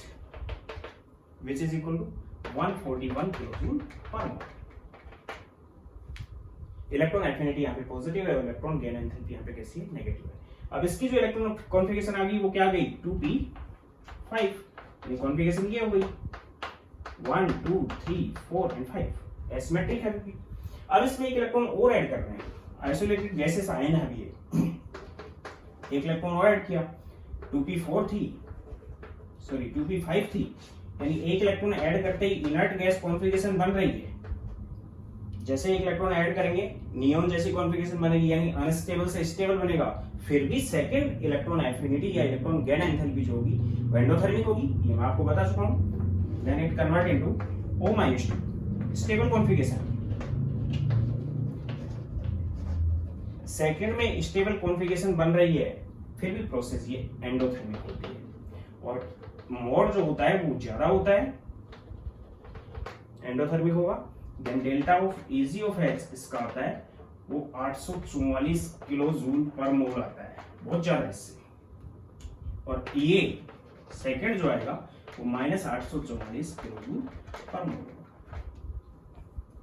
which is equal to 141 kilojoule per mole. Electron affinity यहाँ पे पॉजिटिव है, इलेक्ट्रॉन गेन एंथैल्पी यहाँ पे कैसी है, नेगेटिव है। अब इसकी जो इलेक्ट्रॉन कॉन्फ़िगरेशन आ गई वो क्या आ गई 2p5, ये कॉन्फ़िगरेशन क्या हो गई 1 2 3 4 एंड 5, एसिमेट्रिक है भी। अब इसमें एक इलेक्ट्रॉन और ऐड कर रहे हैं, आइसोलेटेड गैसेस आयन है भी, एक इलेक्ट्रॉन और ऐड किया, 2p4 थी, सॉरी 2p5 थी, यानी एक इलेक्ट्रॉन ऐड करते ही इनर्ट गैस कॉन्फ़िगरेशन बन रही है। जैसे एक इलेक्ट्रॉन ऐड करेंगे नियॉन जैसी कॉन्फ़िगरेशन बनेगी, यानी अनस्टेबल से स्टेबल बनेगा, फिर भी सेकंड इलेक्ट्रॉन एफिनिटी या इलेक्ट्रॉन गेन एंथैल्पी जो होगी वो एंडोथर्मिक होगी, ये मैं आपको बता चुका हूं। Then it convert into O-2 stable configuration. Second में स्टेबल कॉन्फ़िगरेशन बन रही है, फिर भी प्रोसेस ये एंडोथर्मिक होती है, और मोड जो होता है वो ज्यादा होता है, एंडोथर्मिक होगा। Then delta of Ag of H इसका आता है वो 844 किलो जूल पर मोल आता है, बहुत ज्यादा इससे। और EA सेकंड जो आएगा वो -844 किलो जूल पर मोल।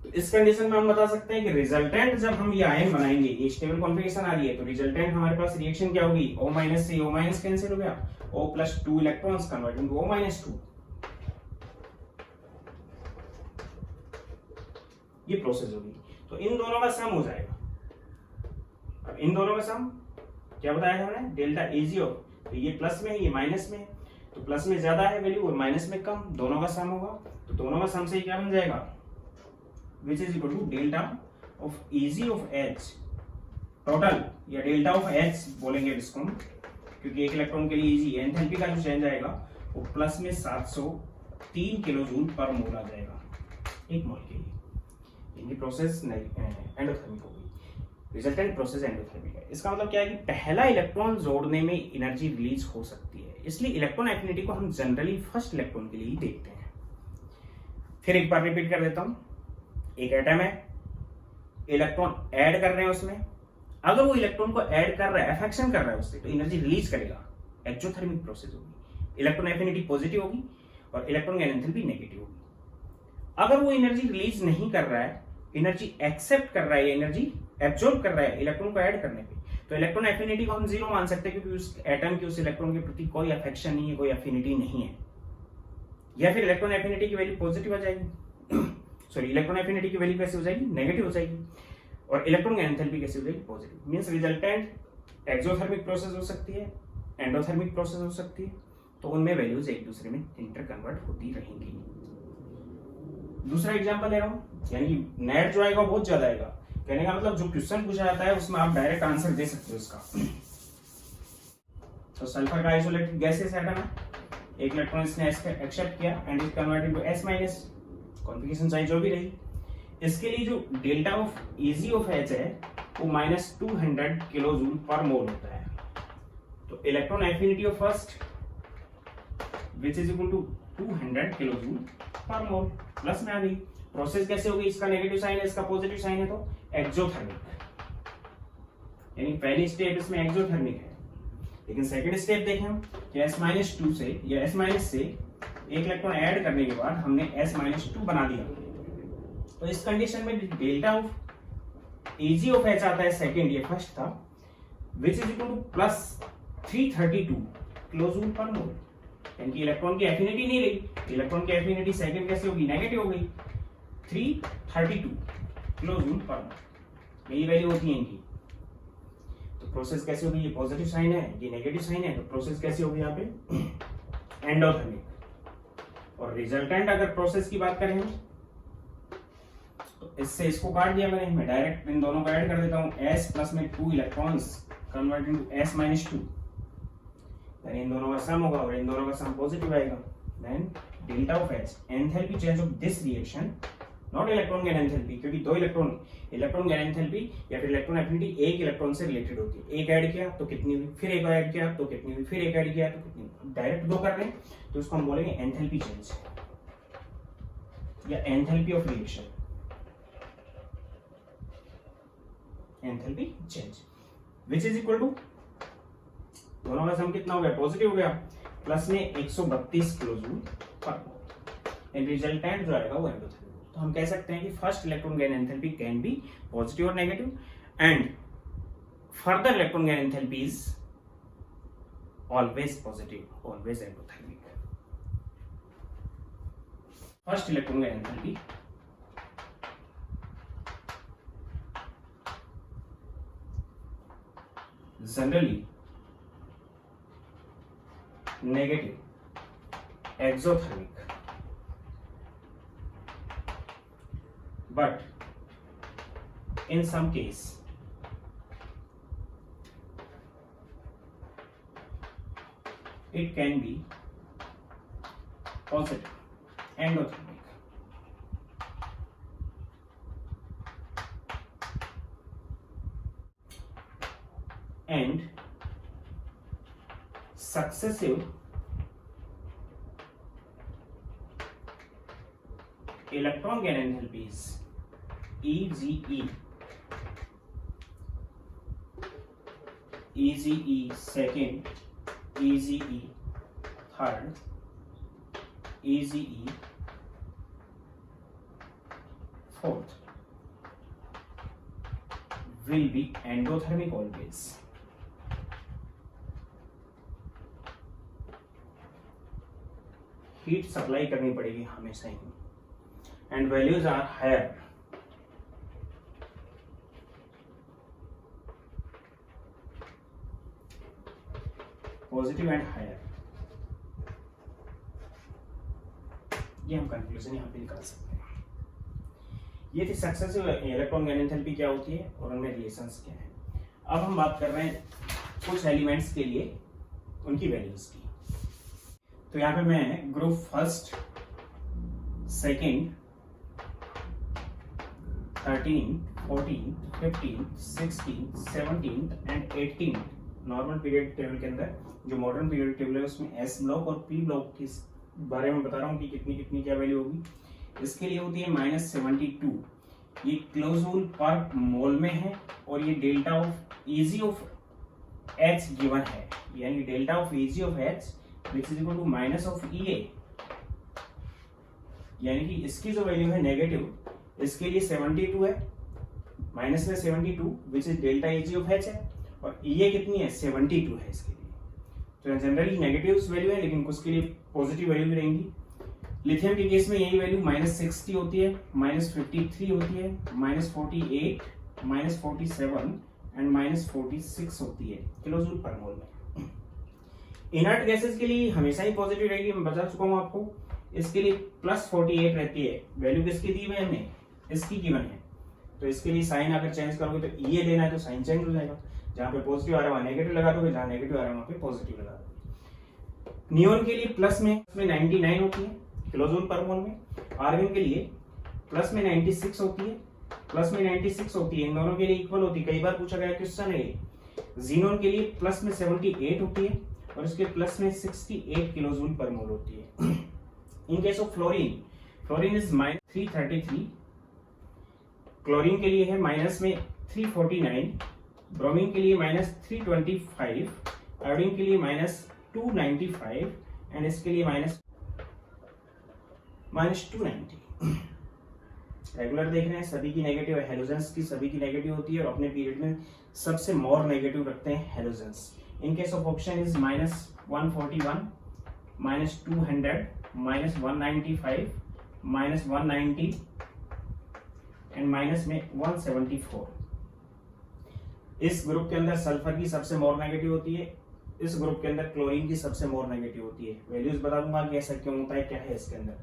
तो इस कंडीशन में हम बता सकते हैं कि रिजल्टेंट जब हम ये आयन बनाएंगे, ये स्टेबल कॉन्फ़िगरेशन आ रही है, तो रिजल्टेंट हमारे पास रिएक्शन क्या होगी, O- से O- कैंसिल हो गया, O+2 electrons convert into O-2, ये प्रोसेस होगी। तो इन दोनों का सम हो जाएगा। अब इन दोनों का सम क्या बताया हमने, डेल्टा Ag ऑफ, तो ये प्लस में है ये माइनस में है, तो प्लस में ज्यादा है वैल्यू और माइनस में कम, दोनों का सम होगा, तो दोनों का सम से क्या बन जाएगा, which is equal to delta of Ag of H total, या डेल्टा ऑफ H बोलेंगे इसको, क्योंकि एक इलेक्ट्रॉन के लिए Ag एंथैल्पी का जो चेंज आएगा वो प्लस में 703 किलो जूल पर मोल आ जाएगा एक मोल के लिए। इनकी प्रोसेस एंडोथर्मिक होगी, रिजल्टेंट प्रोसेस एंडोथर्मिक है। इसका मतलब क्या है कि पहला इलेक्ट्रॉन जोड़ने में एनर्जी रिलीज हो सकती है, इसलिए इलेक्ट्रॉन एफिनिटी को हम जनरली फर्स्ट इलेक्ट्रॉन के लिए ही देखते हैं। फिर एक बार रिपीट कर देता हूं, एक एटम है, इलेक्ट्रॉन ऐड कर रहे हैं उसमें, अगर वो इलेक्ट्रॉन को ऐड कर रहा है, अफेक्शन कर रहा है उससे, तो एनर्जी रिलीज करेगा, एक्सोथर्मिक प्रोसेस होगी, इलेक्ट्रॉन एफिनिटी पॉजिटिव होगी और इलेक्ट्रॉन गेन एंथैल्पी नेगेटिव होगी। अगर वो एनर्जी रिलीज नहीं कर रहा है, एनर्जी एक्सेप्ट कर रहा है, एनर्जी एब्जॉर्ब कर रहा है इलेक्ट्रॉन को ऐड करने पे, तो इलेक्ट्रॉन एफिनिटी को हम जीरो मान सकते हैं, क्योंकि उस एटम की उस इलेक्ट्रॉन के प्रति कोई अफेक्शन नहीं है, कोई एफिनिटी नहीं है। या फिर इलेक्ट्रॉन एफिनिटी की वैल्यू पॉजिटिव आ जाएगी, सॉरी इलेक्ट्रॉन एफिनिटी की वैल्यू कैसे हो जाएगी, नेगेटिव हो जाएगी, और इलेक्ट्रॉन एंथैल्पी कैसे हो जाएगी, positive. Means resultant exothermic process हो सकती है, एंडोथर्मिक प्रोसेस हो सकती है, तो उनमें वैल्यूज एक दूसरे में इंटर कन्वर्ट होती रहेंगी। दूसरा एग्जांपल ले रहा हूं, यानी कि नेट जो आएगा बहुत ज्यादा आएगा, कहने का मतलब जो क्वेश्चन पूछा जाता है उसमें आप डायरेक्ट आंसर दे सकते हो इसका। तो सल्फर का आइसोलेटेड गैसेस एटम है, एक इलेक्ट्रॉन इसने एक्सेप्ट किया and it converted into S-, configuration चाहे जो भी रही। इसके लिए जो delta of Ag of H है वो -200 किलो जूल पर मोल होता है। तो electron affinity of first which is equal to 200 kilo joule per mole, plus में आ गई। प्रोसेस कैसे होगी, इसका नेगेटिव साइन है, इसका पॉजिटिव साइन है, तो एक्सोथर्मिक, यानी पहली स्टेप इसमें एक्सोथर्मिक है। लेकिन सेकंड स्टेप देखें हम कि S-2 से या S- से एक इलेक्ट्रॉन ऐड करने के बाद हमने S-2 बना दिया, तो इस कंडीशन में delta of Ag of H आता है सेकंड, ये फर्स्ट था, which is equal to plus 332 kilo joule per mole, यानी इलेक्ट्रॉन की एफिनिटी नहीं रही, इलेक्ट्रॉन की एफिनिटी सेकंड कैसे होगी, नेगेटिव हो गई, 332 किलो जूल पर मोल, यही वैल्यू होती है इनकी। तो प्रोसेस कैसे होगी, ये पॉजिटिव साइन है, ये नेगेटिव साइन है, तो प्रोसेस कैसे होगी यहाँ पे एंडोथर्मिक। और रिजल्टेंट अगर प्रोसेस की बात करें तो इससे इसको काट दिया मैंने, मैं डायरेक्ट इन दोनों को ऐड कर देता हूं, S प्लस में 2 electrons convert into S-2, then इन दोनों का सम होगा और इन दोनों का सम पॉजिटिव आएगा। Then delta of H, enthalpy change of this reaction not electron gain enthalpy, क्योंकि दो इलेक्ट्रॉन गेन एंथैल्पी या फिर इलेक्ट्रॉन एफिनिटी एक इलेक्ट्रॉन से रिलेटेड होती है। एक ऐड किया तो कितनी हुई, फिर एक ऐड किया तो कितनी हुई, फिर एक ऐड किया तो कितनी हुई। डायरेक्ट दो कर रहे हैं तो इसको हम बोलेंगे एंथैल्पी चेंज या enthalpy of reaction, enthalpy change which is equal to, दोनों का सम कितना हो गया, पॉजिटिव हो गया, प्लस में 132 kilo joule per mole and resultant जो आएगा वो एंडोथर्मिक। तो हम कह सकते हैं कि first electron gain enthalpy can be positive और negative and further electron gain enthalpy is always positive, always endothermic. First electron gain enthalpy generally negative exothermic, but in some case it can be positive endothermic. And successive electron gain enthalpies EGE, EGE second, EGE third, EGE fourth will be endothermic always. Heat supply करनी पड़ेगी हमेशा ही and values are higher positive and higher। ये हम conclusion यहाँ पे निकाल सकते हैं। ये थी सक्सेसिव इलेक्ट्रॉन गेन एंथैल्पी क्या होती है और उनमें रिलेशंस क्या है। अब हम बात कर रहे हैं कुछ एलिमेंट्स के लिए उनकी वैल्यूज की। तो यहाँ पे मैं group first, second, 13, 14, 15, 16, 17 and 18 normal period table के अंदर जो मॉडर्न पीरियड टेबल है उसमें एस ब्लॉक और पी ब्लॉक के बारे में बता रहा हूँ कि कितनी कितनी क्या वैल्यू होगी। इसके लिए होती है -72, ये किलोजूल पर मोल में है और ये delta of Eg of H given है, यानी delta of Eg of H which is equal to minus of EA, यानी कि इसकी जो वैल्यू है नेगेटिव, इसके लिए 72 है, माइनस में 72 which is delta Eg of H है और EA कितनी है 72 है इसके लिए। तो जनरली नेगेटिव वैल्यू है लेकिन कुछ के लिए पॉजिटिव वैल्यू भी रहेंगी। लिथियम के केस में यही वैल्यू -60 होती है, -53 होती है, -48, -47 एंड -46 होती है किलोजूल पर मोल में। इनर्ट गैसेस के लिए हमेशा ही पॉजिटिव रहेगी, मैं बता चुका हूं आपको। इसके लिए +48 रहती है, वैल्यू किसकी दी हुई है हमने, इसकी गिवन है। तो इसके लिए साइन अगर चेंज करोगे तो ये लेना है तो साइन चेंज हो जाएगा, जहां पे पॉजिटिव आ रहा है वहां नेगेटिव लगा दोगे, जहां नेगेटिव आ रहा है वहां पे पॉजिटिव लगा दोगे। नियोन के लिए प्लस में 99 होती है किलोजूल पर मोल में, आर्गन के लिए प्लस में 96 होती है, प्लस में 96 होती है, इन दोनों के लिए इक्वल होती है। कई बार पूछा गया क्वेश्चन है। जीनोन के लिए प्लस में 78 होती है और इसके प्लस में 68 किलोजूल पर मोल होती है। इन case of fluorine, fluorine is -333, chlorine के लिए है माइनस में 349, ब्रोमीन के लिए -325, आयोडीन के लिए -295 एंड इसके लिए -290। रेगुलर देख रहे हैं, सभी की नेगेटिव है, हेलोजेंस की सभी की नेगेटिव होती है और अपने पीरियड में सबसे मोर नेगेटिव रखते हैं halogens. In case of option is -141, -200, -195, -190 and minus में 174। इस ग्रुप के अंदर सल्फर की सबसे मोर नेगेटिव होती है, इस ग्रुप के अंदर क्लोरीन की सबसे मोर नेगेटिव होती है। वैल्यूज बता दूंगा कि ऐसा क्यों होता है, क्या है इसके अंदर।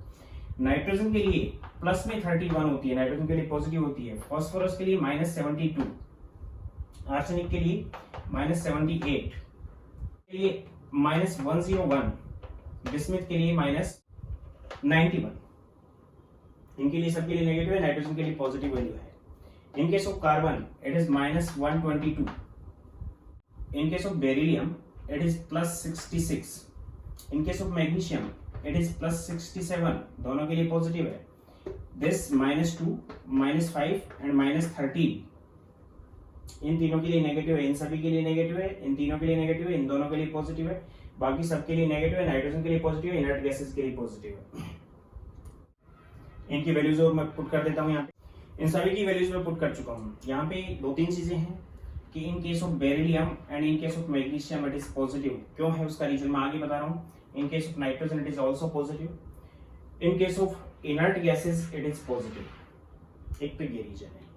नाइट्रोजन के लिए प्लस में 31 होती है, नाइट्रोजन के लिए पॉजिटिव होती है। फॉस्फोरस के लिए -72, आर्सेनिक के लिए -78, के लिए -101, बिस्मिथ के लिए -91। इनके लिए सबके लिए नेगेटिव है, नाइट्रोजन के लिए पॉजिटिव वैल्यू है। इन case of carbon it is -122, in case of beryllium it is +66, in case of magnesium it is +67, दोनों के लिए पॉजिटिव है। दिस -2, -5 एंड -13, इन तीनों के लिए नेगेटिव है, इन सभी के लिए नेगेटिव है, इन तीनों के लिए नेगेटिव है, इन दोनों के लिए पॉजिटिव है, बाकी सबके लिए नेगेटिव है, नाइट्रोजन के लिए पॉजिटिव है, इनर्ट गैसेस के लिए पॉजिटिव है। इनकी वैल्यूज और मैं पुट कर देता हूँ यहाँ पे, इन सभी की वैल्यूज मैं पुट कर चुका हूँ। यहाँ पे 2-3 चीजें हैं कि इन case of beryllium and in case of magnesium it is positive, क्यों है उसका रीजन मैं आगे बता रहा हूँ। इन case of nitrogen it is also positive, in case of inert gases it is positive. एक तो ये रीजन है।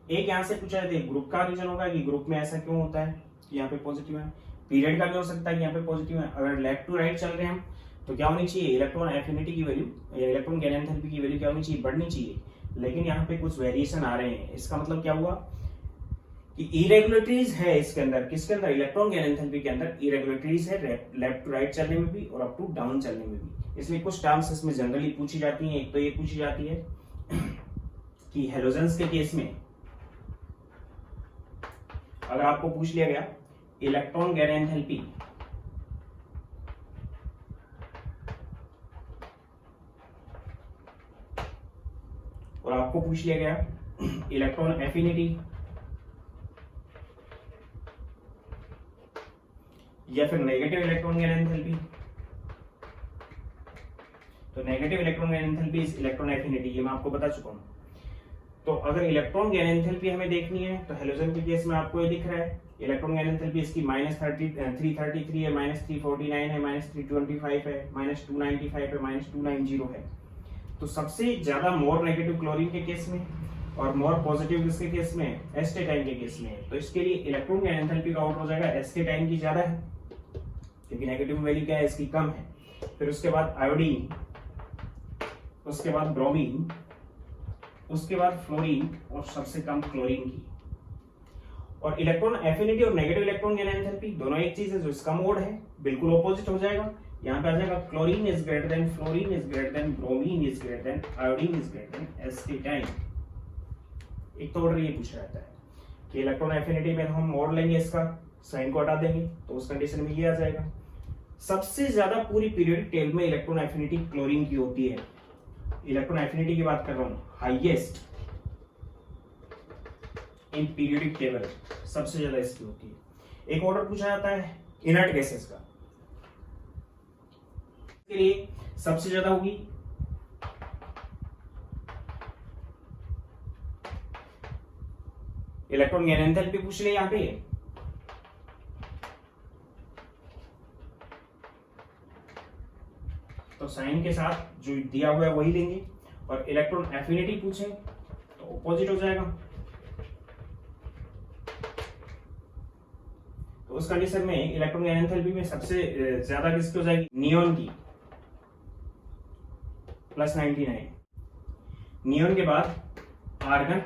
एक यहाँ से पूछा जाता है ग्रुप का रीजन होगा कि ग्रुप में ऐसा क्यों होता है कि यहाँ पे पॉजिटिव है। पीरियड का भी हो सकता है कि यहाँ पे पॉजिटिव है। अगर लेफ्ट टू राइट चल रहे हैं हम तो क्या होनी चाहिए, इलेक्ट्रॉन एफिनिटी की वैल्यू या इलेक्ट्रॉन गैन एंथैल्पी की वैल्यू क्या होनी चाहिए, बढ़नी चाहिए। लेकिन यहाँ पे कुछ वेरिएशन आ रहे हैं। इसका मतलब क्या हुआ कि इरेगुलरिटीज है इसके अंदर, किसके अंदर, इलेक्ट्रॉन गैन एंथैल्पी के अंदर इरेगुलरिटीज है, लेफ्ट टू राइट चलने में भी और अप टू डाउन चलने में भी। इसलिए कुछ टर्म्स इसमें जनरली पूछी जाती हैं। एक तो ये पूछी जाती है कि हेलोजेंस के केस में अगर आपको पूछ लिया गया इलेक्ट्रॉन गैन एंथैल्पी और आपको पूछ लिया गया इलेक्ट्रॉन एफिनिटी या फिर नेगेटिव इलेक्ट्रॉन गैन एंथैल्पी, तो negative electron gain enthalpy is electron affinity, ये मैं आपको बता चुका हूं। तो अगर इलेक्ट्रॉन गैन एंथैल्पी हमें देखनी है तो हेलोजन के केस में आपको ये दिख रहा है इलेक्ट्रॉन गैन एंथैल्पी इसकी -333 है, -349 है, -325 है, -295 है, -290 है। तो सबसे ज्यादा मोर नेगेटिव क्लोरीन के केस में और मोर पॉजिटिव किसके केस में, एस्टेटाइन के केस में। तो इसके लिए इलेक्ट्रॉन गैन एंथैल्पी का आउट हो जाएगा एस्टेटाइन की ज्यादा है क्योंकि नेगेटिव वैल्यू क्या है इसकी कम है। फिर उसके बाद आयोडीन, उसके बाद ब्रोमीन, उसके बाद फ्लोरीन और सबसे कम क्लोरीन की। और इलेक्ट्रॉन एफिनिटी और नेगेटिव इलेक्ट्रॉन गैन एंथैल्पी दोनों एक चीज है, जो इसका मोड है बिल्कुल ऑपोजिट हो जाएगा। यहाँ पे आ जाएगा chlorine is greater than fluorine is greater than bromine is greater then iodine is greater then astatine. एक तो ऑर्डर ये पूछा जाता है कि इलेक्ट्रॉन एफिनिटी में हम मोड लेंगे, इसका साइन को हटा देंगे तो उस कंडीशन में ये आ जाएगा। सबसे ज्यादा पूरी पीरियडिक टेबल में इलेक्ट्रॉन एफिनिटी क्लोरीन की होती है। इलेक्ट्रॉन एफिनिटी की बात कर रहा हूं, हाईएस्ट इन पीरियडिक टेबल सबसे ज्यादा इसकी होती है। एक ऑर्डर पूछा जाता है इनर्ट गैसेस का, इसके लिए सबसे ज्यादा होगी इलेक्ट्रॉन गैन एंथैल्पी पूछ ले यहां पे, तो साइन के साथ जो दिया हुआ है वही लेंगे। और इलेक्ट्रॉन एफिनिटी पूछे तो ऑपोजिट हो जाएगा। तो उस कंडीशन में इलेक्ट्रॉन गैन एंथैल्पी में सबसे ज्यादा किसकी हो जाएगी, नियोन की, +99। नियोन के बाद आर्गन,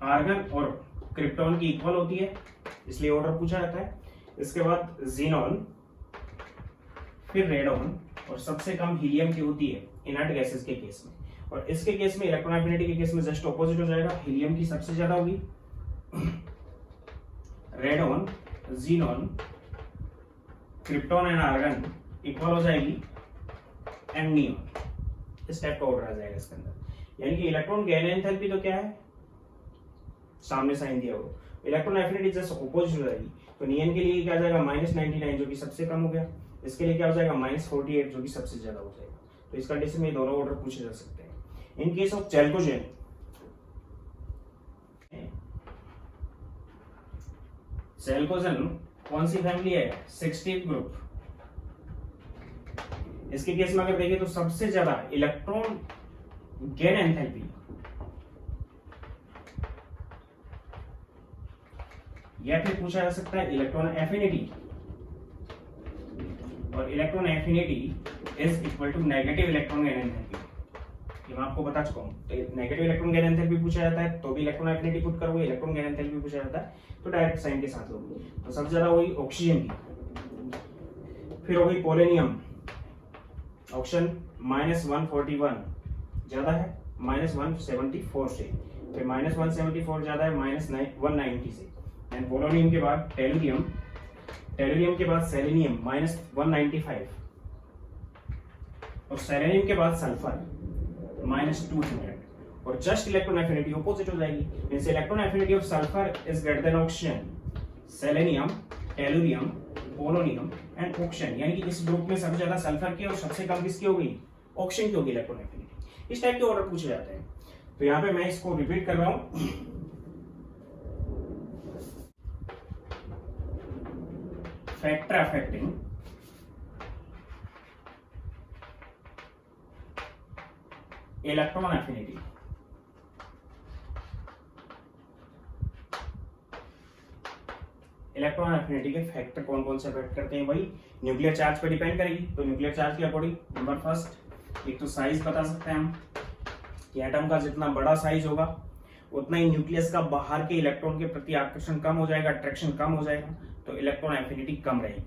आर्गन और क्रिप्टॉन की इक्वल होती है इसलिए ऑर्डर पूछा जाता है। इसके बाद जीनॉन, फिर रेडॉन और सबसे कम हीलियम की होती है इनर्ट गैसेस के केस में। और इसके केस में इलेक्ट्रॉन एफिनिटी के केस में जस्ट ऑपोजिट हो जाएगा, हीलियम की सबसे ज्यादा होगी, radon, xenon, krypton and argon equal हो जाएगी एंड नियोन। इस टाइप का ऑर्डर आ जाएगा इसके अंदर। यानी कि इलेक्ट्रॉन गैन एंथैल्पी तो क्या है, सामने साइन दिया हो, इलेक्ट्रॉन एफिनिटी जस्ट ऑपोजिट हो जाएगी। तो नियन के लिए क्या आ जाएगा, -99 जो कि सबसे कम हो गया। इसके लिए क्या हो जाएगा, -48 जो कि सबसे ज्यादा हो जाएगा। तो इस कंडीशन में दोनों ऑर्डर पूछे जा सकते हैं। इन केस ऑफ चैल्कोजेन, चैल्कोजेन कौन सी फैमिली है, 60th ग्रुप। इसके केस में अगर देखें तो सबसे ज्यादा इलेक्ट्रॉन गैन एंथैल्पी या फिर पूछा जा सकता है इलेक्ट्रॉन एफिनिटी, और electron affinity is equal to negative electron gain enthalpy. ये मैं आपको बता चुका हूं। तो नेगेटिव इलेक्ट्रॉन गैन एंथैल्पी पूछा जाता है तो भी इलेक्ट्रॉन एफिनिटी पुट करोगे, इलेक्ट्रॉन गैन एंथैल्पी पूछा जाता है तो डायरेक्ट साइन के साथ लोगे। तो सबसे ज्यादा होगी ऑक्सीजन की, फिर होगी पोलेनियम, ऑप्शन -141 ज्यादा है, -174 से, फिर -174 ज्यादा है -190 से, एंड पोलोनियम के बाद टेलुरियम, टेलुरियम के बाद सेलेनियम -195, और सेलेनियम के बाद सल्फर -200, और जस्ट इलेक्ट्रॉन एफिनिटी ऑपोजिट हो जाएगी, means electron affinity of sulphur is greater than oxygen, selenium, tellurium, polonium and oxygen, यानी कि इस ग्रुप में सबसे ज्यादा सल्फर की और सबसे कम किसकी हो गई, ऑक्सीजन की होगी इलेक्ट्रॉन एफिनिटी। इस टाइप के ऑर्डर पूछे जाते हैं। तो यहाँ पे मैं इसको रिपीट कर रहा हूं, factor affecting electron affinity, electron affinity के फैक्टर कौन कौन से अफेक्ट करते हैं, वही न्यूक्लियर चार्ज पर डिपेंड करेगी। तो न्यूक्लियर चार्ज के अकॉर्डिंग नंबर फर्स्ट, एक तो साइज बता सकते हैं हम कि एटम का जितना बड़ा साइज होगा उतना ही न्यूक्लियस का बाहर के इलेक्ट्रॉन के प्रति आकर्षण कम हो जाएगा, अट्रैक्शन कम हो जाएगा, तो इलेक्ट्रॉन एफिनिटी कम रहेगी।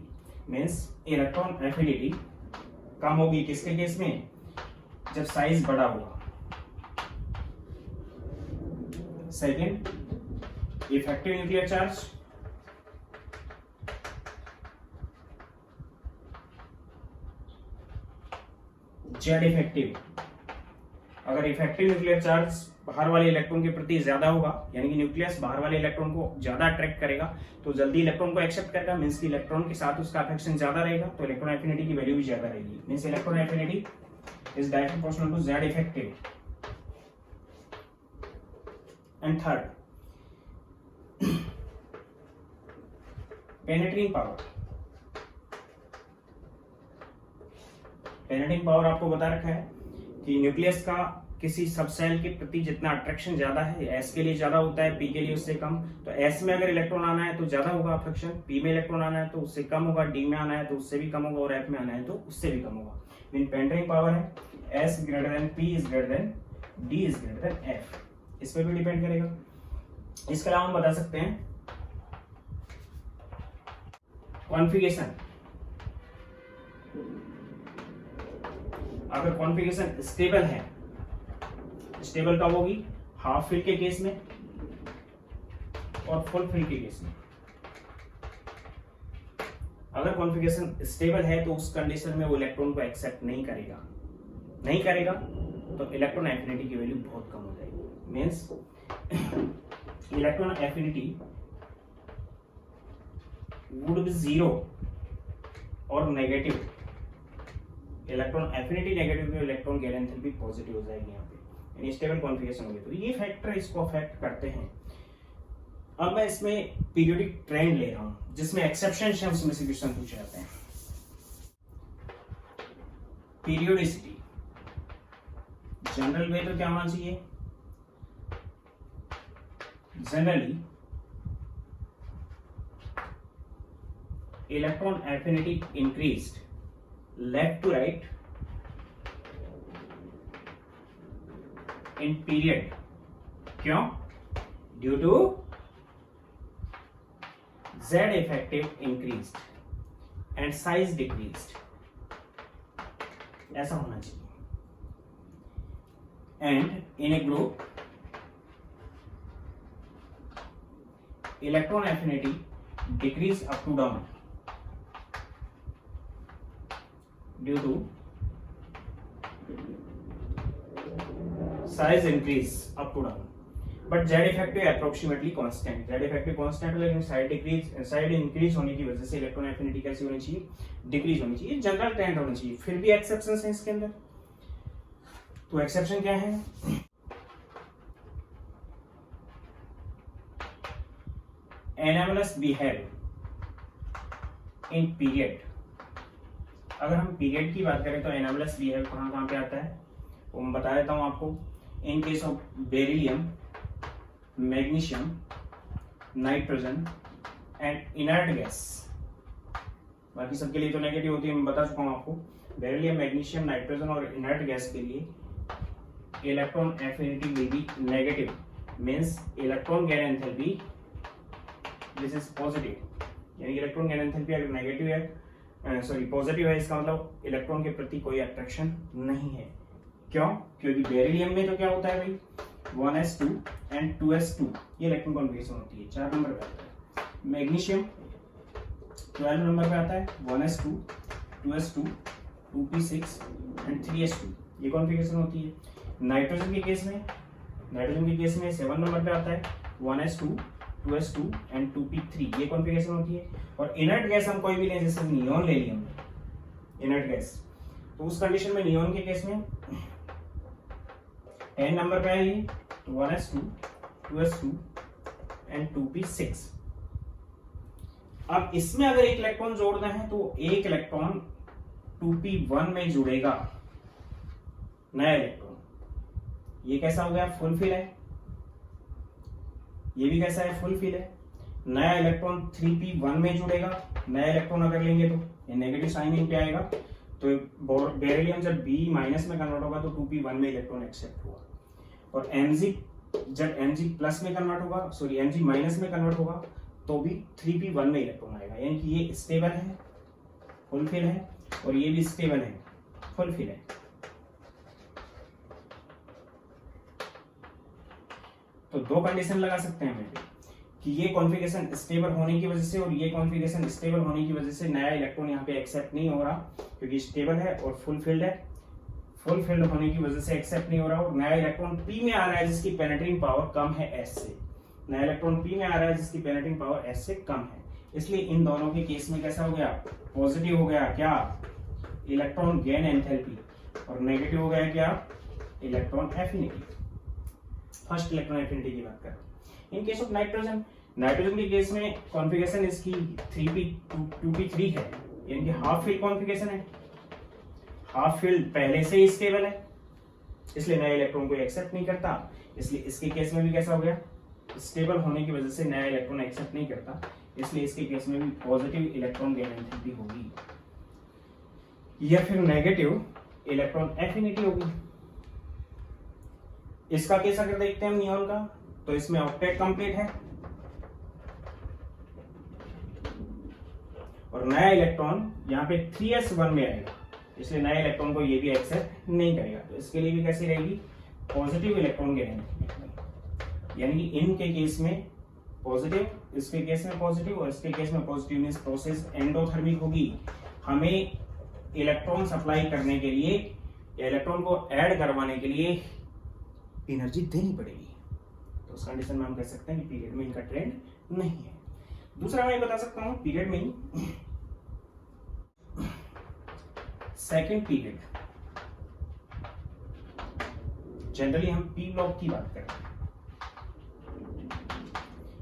मींस इलेक्ट्रॉन एफिनिटी कम होगी किसके केस में, जब साइज बड़ा होगा। Second, effective nuclear charge, Z effective, अगर इफेक्टिव न्यूक्लियर चार्ज बाहर वाले इलेक्ट्रॉन के प्रति ज्यादा होगा, यानी कि न्यूक्लियस बाहर वाले इलेक्ट्रॉन को ज्यादा अट्रैक्ट करेगा, तो जल्दी इलेक्ट्रॉन को एक्सेप्ट करेगा, मींस कि इलेक्ट्रॉन के साथ उसका अफेक्शन ज्यादा रहेगा, तो इलेक्ट्रॉन एफिनिटी की वैल्यू भी ज्यादा रहेगी। Means electron affinity is directly proportional to Z effective. And third, penetrating power, penetrating power आपको बता रखा है कि न्यूक्लियस का किसी सबसेल के प्रति जितना अट्रैक्शन ज्यादा है, एस के लिए ज्यादा होता है, पी के लिए उससे कम, तो एस में अगर इलेक्ट्रॉन आना है तो ज्यादा होगा अट्रैक्शन, पी में इलेक्ट्रॉन आना है तो उससे कम होगा, डी में आना है तो उससे भी कम होगा, और एफ में आना है तो उससे भी कम होगा। मीन पेनिट्रेटिंग पावर है S greater than P is greater then D is greater then F, इस पर भी डिपेंड करेगा। इसके अलावा हम बता सकते हैं कॉन्फ़िगरेशन, अगर कॉन्फ़िगरेशन स्टेबल है, स्टेबल कब होगी, हाफ फिल के केस में और फुल फिल के केस में। अगर कॉन्फ़िगरेशन स्टेबल है तो उस कंडीशन में वो इलेक्ट्रॉन को एक्सेप्ट नहीं करेगा, नहीं करेगा तो इलेक्ट्रॉन एफिनिटी की वैल्यू बहुत कम हो जाएगी। Means electron affinity would be zero और नेगेटिव, इलेक्ट्रॉन एफिनिटी नेगेटिव है, इलेक्ट्रॉन गैर एंथैल्पी पॉजिटिव हो जाएगी यहाँ पे, यानी स्टेबल कॉन्फ़िगरेशन होगी। तो ये फैक्टर इसको अफेक्ट करते हैं। अब मैं इसमें पीरियोडिक ट्रेंड ले रहा हूं जिसमें एक्सेप्शन शब्द में से क्वेश्चन पूछे जाते हैं। पीरियोडिसिटी, जनरल वे तो क्या होना चाहिए, generally electron affinity increased left to right in period, क्यों, due to Z effective increased and size decreased, ऐसा होना चाहिए। And in a group electron affinity decrease up to down due to size increase up to down, but Z effective approximately constant, Z effective constant है, लेकिन side increase होने की वजह से electron affinity कैसी होनी चाहिए, डिक्रीज होनी चाहिए, जनरल ट्रेंड होनी चाहिए। फिर भी एक्सेप्शंस हैं इसके अंदर, तो एक्सेप्शन क्या है, एनामलस बिहेव इन पीरियड। अगर हम पीरियड की बात करें तो एनामलस बिहेव कहां पे आता है वो मैं बता देता हूं आपको। इन case of beryllium, magnesium, nitrogen and inert gas, बाकी सबके लिए तो नेगेटिव होती है, मैं बता चुका हूं आपको। बेरिलियम, मैग्नीशियम, नाइट्रोजन और इनर्ट गैस के लिए electron affinity will be negative, means electron गैर एंथैल्पी दिस इज पॉजिटिव, यानी इलेक्ट्रॉन गैर एंथैल्पी अगर नेगेटिव है, सॉरी पॉजिटिव है, इसका मतलब इलेक्ट्रॉन के प्रति कोई अट्रैक्शन नहीं है। क्यों? क्योंकि बेरिलियम में तो क्या होता है भाई, 1s2 एंड 2s2 ये इलेक्ट्रॉन कॉन्फ़िगरेशन होती है, 4 नंबर पे आता है। मैग्नीशियम 12 नंबर पे आता है, 1s2 2s2 2p6 and 3s2 ये कॉन्फ़िगरेशन होती है। नाइट्रोजन के केस में 7 नंबर पे आता है, 1s2 2s2 एंड 2p3 ये कॉन्फ़िगरेशन होती है। और इनर्ट गैस हम कोई भी लें, जैसे नियॉन ले लिया इनर्ट गैस, तो उस कंडीशन में नियॉन के केस में 10 नंबर पे आएगी, तो 1s2 2s2 एंड 2p6। अब इसमें अगर एक इलेक्ट्रॉन जोड़ना है तो एक इलेक्ट्रॉन 2p1 में जुड़ेगा, नया इलेक्ट्रॉन। ये कैसा हो गया, फुलफिल है। ये भी कैसा है, फुलफिल है। नया इलेक्ट्रॉन 3p1 में जुड़ेगा, नया इलेक्ट्रॉन अगर लेंगे तो ये नेगेटिव साइन इन पे आएगा, तो बेरिलियम जब B- में कन्वर्ट होगा तो 2p1 में इलेक्ट्रॉन एक्सेप्ट हुआ। और Mg जब Mg+ में कन्वर्ट होगा, सॉरी Mg- में कन्वर्ट होगा तो भी 3p1 में इलेक्ट्रॉन आएगा। यानी कि ये स्टेबल है, फुलफिल है, और ये भी स्टेबल है, फुलफिल है। तो दो कंडीशन लगा सकते हैं हम कि ये कॉन्फ़िगरेशन स्टेबल होने की वजह से और ये कॉन्फ़िगरेशन स्टेबल होने की वजह से नया इलेक्ट्रॉन यहाँ पे एक्सेप्ट नहीं हो रहा, क्योंकि स्टेबल है और फुलफिल्ड है। फुलफिल्ड होने की वजह से एक्सेप्ट नहीं हो रहा, और नया इलेक्ट्रॉन P में आ रहा है जिसकी पेनिट्रेटिंग पावर कम है S से। नया इलेक्ट्रॉन P में आ रहा है जिसकी पेनिट्रेटिंग पावर S से कम है। इसलिए इन दोनों के केस में कैसा हो गया, पॉजिटिव हो गया क्या, इलेक्ट्रॉन गेन एंथैल्पी, और नेगेटिव हो गया क्या, electron affinity. First electron affinity की बात करें। इन केस ऑफ नाइट्रोजन के केस में कॉन्फ़िगरेशन इसकी 2p3 है, यानी कि हाफ फिल कॉन्फ़िगरेशन है। हाफ फिल पहले से ही स्टेबल है, इसलिए नए इलेक्ट्रॉन को एक्सेप्ट नहीं करता। इसलिए इसके केस में भी कैसा हो गया, स्टेबल होने की वजह से नया इलेक्ट्रॉन एक्सेप्ट नहीं करता, इसलिए इसके केस में भी पॉजिटिव इलेक्ट्रॉन गेन एंथैल्पी होगी, या फिर नेगेटिव इलेक्ट्रॉन एफिनिटी होगी। इसका केस अगर देखते हैं नियॉन का, तो इसमें ऑक्टेट कंप्लीट है और नया इलेक्ट्रॉन यहाँ पे 3s1 में आएगा, इसलिए नए इलेक्ट्रॉन को ये भी एक्सेप्ट नहीं करेगा। तो इसके लिए भी कैसी रहेगी, पॉजिटिव इलेक्ट्रॉन गेन एंथैल्पी। यानी कि इनके केस में पॉजिटिव, इसके केस में पॉजिटिव, और इसके केस में पॉजिटिव मींस प्रोसेस एंडोथर्मिक होगी। हमें इलेक्ट्रॉन सप्लाई करने के लिए या इलेक्ट्रॉन को ऐड करवाने के लिए एनर्जी देनी पड़ेगी। तो उस कंडीशन में हम कह सकते हैं कि पीरियड में इनका ट्रेंड नहीं है। दूसरा मैं बता सकता हूं पीरियड में सेकेंड पीरियड, जनरली हम पी ब्लॉक की बात करते हैं,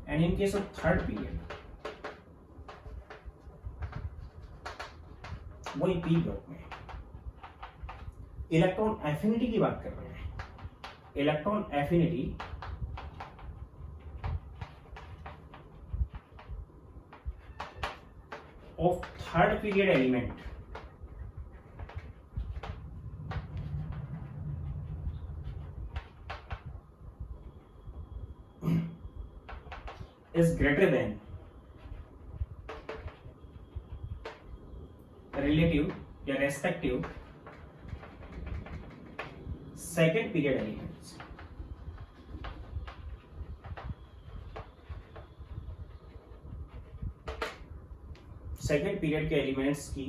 and in case of third period वही पी ब्लॉक में इलेक्ट्रॉन एफिनिटी की बात कर रहे हैं। Electron affinity of third period element is greater than relative या respective second period elements। Second period के एलिमेंट्स की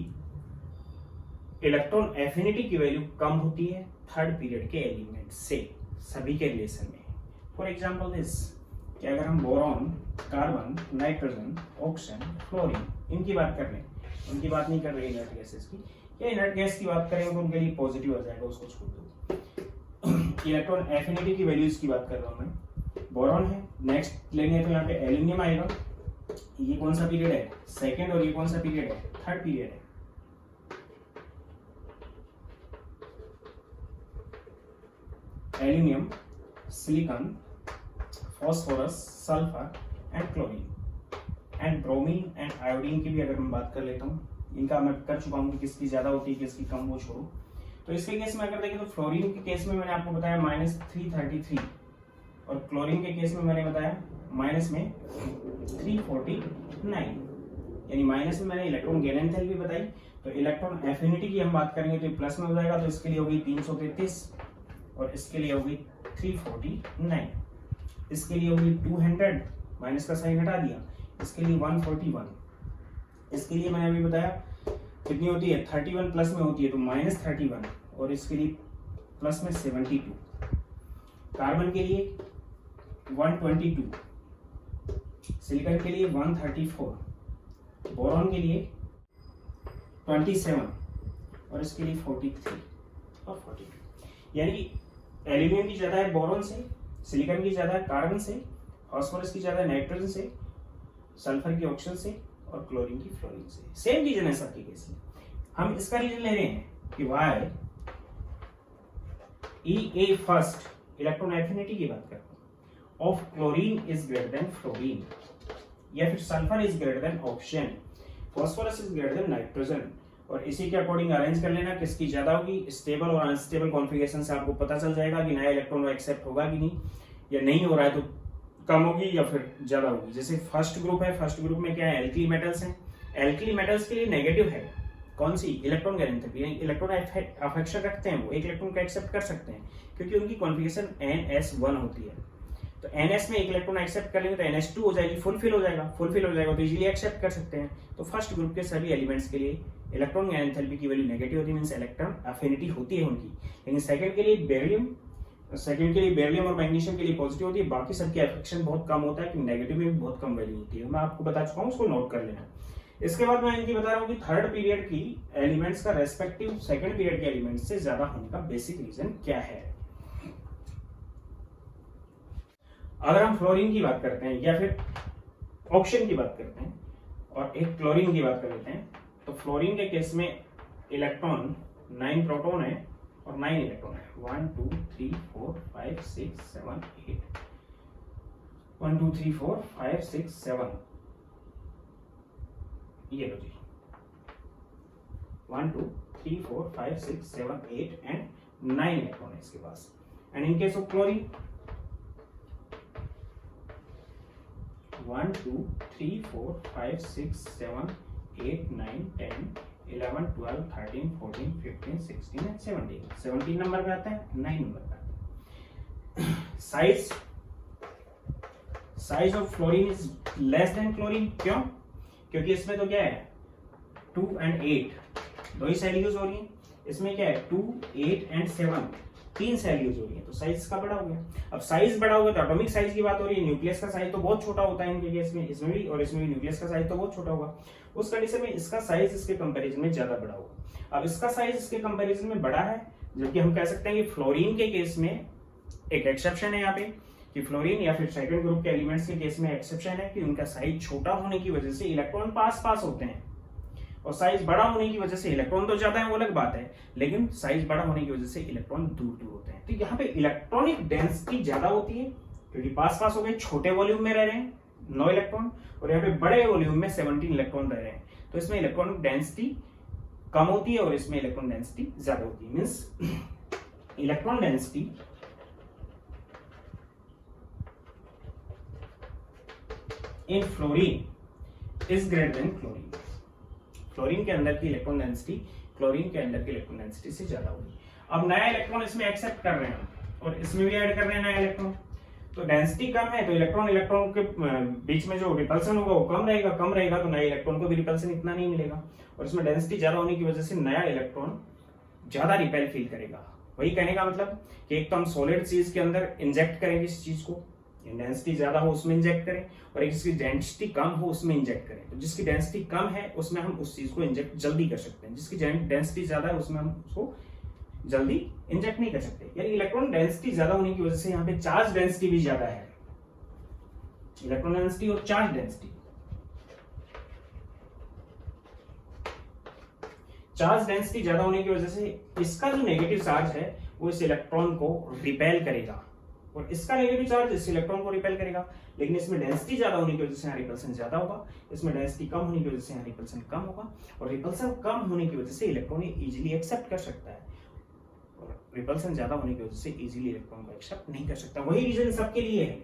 इलेक्ट्रॉन एफिनिटी की वैल्यू कम होती है थर्ड पीरियड के एलिमेंट से, सभी के रिलेशन में। फॉर एग्जांपल दिस, कि अगर हम boron, carbon, nitrogen, oxygen, fluorine इनकी बात कर रहे हैं, उनकी बात नहीं कर रहे इनर्ट गैसेस की, या इनर्ट गैस की बात करेंगे तो उनके लिए पॉजिटिव आ जाएगा, उसको छोड़ दो। इलेक्ट्रॉन एफिनिटी की वैल्यूज की बात कर रहा हूं मैं। बोरॉन है, नेक्स्ट लेंगे तो यहाँ पे एल्यूमिनियम आएगा। ये कौन सा पीरियड है, सेकेंड, और ये कौन सा पीरियड है, थर्ड पीरियड है। Aluminium, silicon, phosphorus, sulphur and chlorine and bromine and iodine की भी अगर मैं बात कर लेता हूँ, इनका मैं कर चुका हूँ कि किसकी ज्यादा होती है किसकी कम, वो छोड़ो। तो इसके केस में अगर देखें तो फ्लोरीन के केस में मैंने आपको बताया -333, और क्लोरीन के केस में मैंने बताया माइनस में 349, यानी माइनस में मैंने इलेक्ट्रॉन गेन एंथैल्पी बताई। तो इलेक्ट्रॉन एफिनिटी की हम बात करेंगे तो प्लस में हो जाएगा, तो इसके लिए होगी 333 और इसके लिए होगी 349, इसके लिए होगी 200, माइनस का साइन हटा दिया, इसके लिए 141, इसके लिए मैंने अभी बताया कितनी होती है 31 प्लस में होती है तो -31, और इसके लिए प्लस में 72, कार्बन के लिए 122, सिलिकॉन के लिए 134, बोरॉन के लिए 27 और इसके लिए 43 और 42। यानी कि एल्यूमिनियम की ज्यादा है बोरॉन से, सिलिकॉन की ज्यादा है कार्बन से, फास्फोरस की ज्यादा है नाइट्रोजन से, सल्फर की ऑक्सीजन से और क्लोरीन की फ्लोरीन से। सेम रीजन है सबके केस में। हम इसका रीजन ले रहे हैं कि why E first electron affinity की बात करते हैं of chlorine is greater than fluorine, या फिर sulphur is greater than oxygen, phosphorus is greater than nitrogen, और इसी के अकॉर्डिंग अरेंज कर लेना किसकी ज्यादा होगी। स्टेबल और अनस्टेबल कॉन्फ़िगरेशन से आपको पता चल जाएगा कि नया इलेक्ट्रॉन एक्सेप्ट होगा कि नहीं, या नहीं हो रहा है तो कम होगी या फिर ज्यादा होगी। जैसे फर्स्ट ग्रुप है, फर्स्ट ग्रुप में क्या है एल्किल मेटल्स हैं, एल्किल मेटल्स के लिए नेगेटिव है कौन सी इलेक्ट्रॉन गैरेंथेपी, इलेक्ट्रॉन अफेक्शन रखते हैं, वो एक इलेक्ट्रॉन का एक्सेप्ट कर सकते हैं क्योंकि उनकी कॉन्फ़िगरेशन NS1 होती है। तो NS में एक इलेक्ट्रॉन एक्सेप्ट कर लेंगे तो NS2 हो जाएगी, फुलफिल हो जाएगा तो इजीली एक्सेप्ट कर सकते हैं। तो फर्स्ट ग्रुप के सभी एलिमेंट्स के लिए इलेक्ट्रॉन एंथैल्पी की वैल्यू नेगेटिव होती है, मींस इलेक्ट्रॉन अफिनिटी होती है उनकी। लेकिन सेकंड के लिए बेरिलियम और मैग्नीशियम के लिए पॉजिटिव होती है, बाकी सबके अफेक्शन बहुत कम होता है कि नेगेटिव में भी बहुत कम वैल्यू होती है। मैं आपको बता चुका हूँ, उसको नोट कर लेना। इसके बाद मैं इनकी बता रहा हूँ कि थर्ड पीरियड की एलिमेंट्स का रेस्पेक्टिव सेकंड पीरियड के एलिमेंट्स से ज्यादा होने का बेसिक रीजन क्या है। अगर हम फ्लोरीन की बात करते हैं या फिर ऑक्सीजन की बात करते हैं और एक क्लोरीन की बात कर लेते हैं, तो फ्लोरीन के केस में इलेक्ट्रॉन 9 प्रोटॉन है और 9 इलेक्ट्रॉन है। 1 2 3 4 5 6 7 8 1 2 3 4 5 6 7, ये लो जी 1 2 3 4 5 6 7 8 एंड 9 इलेक्ट्रॉन है इसके पास। And in case of chlorine 1 2 3 4 5 6 7 8 9 10 11 12 13 14 15 16 and 17 number पे आता है, 9 नंबर पे आता है। Size of fluorine is less than chlorine. क्यों? क्योंकि इसमें तो क्या है 2 and 8 दो ही सेल यूज हो रही है, इसमें क्या है 2 8 and 7 तीन सेल यूज हो रही है, तो साइज इसका बड़ा हो गया। अब साइज बड़ा हो गया तो एटॉमिक साइज की बात हो रही है, न्यूक्लियस का साइज तो बहुत छोटा होता है इनके केस में, इसमें भी और इसमें भी न्यूक्लियस का साइज तो बहुत छोटा होगा। उस कंडीशन में इसका साइज इसके कंपैरिजन में ज्यादा बड़ा होगा। अब इसका साइज इसके कंपैरिजन में बड़ा है, जबकि हम कह सकते हैं कि फ्लोरीन के केस में एक एक्सेप्शन है यहाँ पे कि फ्लोरीन या फिर सेकंड ग्रुप के एलिमेंट्स के केस में एक्सेप्शन है कि उनका साइज छोटा होने की वजह से इलेक्ट्रॉन पास होते हैं, और साइज बड़ा होने की वजह से इलेक्ट्रॉन तो ज्यादा है वो अलग बात है, लेकिन साइज बड़ा होने की वजह से इलेक्ट्रॉन दूर होते हैं। तो यहाँ पे इलेक्ट्रॉनिक डेंसिटी ज्यादा होती है क्योंकि पास हो गए, छोटे वॉल्यूम में रह रहे हैं 9 इलेक्ट्रॉन, और यहाँ पे बड़े वॉल्यूम में 17 इलेक्ट्रॉन रह रहे हैं, तो इसमें इलेक्ट्रॉनिक डेंसिटी कम होती है और इसमें इलेक्ट्रॉन डेंसिटी ज्यादा होती है। Means electron density in fluorine is greater than chlorine. Fluorine के अंदर की इलेक्ट्रॉन डेंसिटी क्लोरीन के अंदर की इलेक्ट्रॉन डेंसिटी से ज्यादा होगी। अब नया इलेक्ट्रॉन इसमें एक्सेप्ट कर रहे हैं और इसमें भी ऐड कर रहे हैं नया इलेक्ट्रॉन, तो डेंसिटी कम है तो इलेक्ट्रॉन के बीच में जो रिपल्सन होगा वो कम रहेगा तो नए इलेक्ट्रॉन को भी रिपल्सन इतना नहीं मिलेगा, और इसमें डेंसिटी ज्यादा होने की वजह से नया इलेक्ट्रॉन ज्यादा रिपेल फील करेगा। वही कहने का मतलब कि एक तो हम सॉलिड चीज के अंदर इंजेक्ट करेंगे इस चीज को, डेंसिटी ज्यादा हो उसमें इंजेक्ट करें, और एक जिसकी डेंसिटी कम हो उसमें इंजेक्ट करें। तो जिसकी डेंसिटी कम है उसमें हम उस चीज को इंजेक्ट जल्दी कर सकते हैं, जिसकी डेंसिटी ज्यादा है उसमें हम उसको जल्दी इंजेक्ट नहीं कर सकते। यानी इलेक्ट्रॉन डेंसिटी ज्यादा होने की वजह से यहाँ पे चार्ज डेंसिटी भी ज्यादा है, इलेक्ट्रॉन डेंसिटी और चार्ज डेंसिटी। चार्ज डेंसिटी ज्यादा होने की वजह से इसका जो नेगेटिव चार्ज है वो इस इलेक्ट्रॉन को रिपेल करेगा, और इसका नेगेटिव चार्ज इस इलेक्ट्रॉन को रिपेल करेगा। लेकिन इसमें डेंसिटी ज्यादा होने की वजह से यहाँ रिपल्सन ज्यादा होगा, इसमें डेंसिटी कम होने की वजह से यहाँ रिपल्सन कम होगा, और रिपल्सन कम होने की वजह से इलेक्ट्रॉन इजीली एक्सेप्ट कर सकता है, और रिपल्सन ज्यादा होने की वजह से इजीली इलेक्ट्रॉन को एक्सेप्ट नहीं कर सकता। वही रीजन सबके लिए है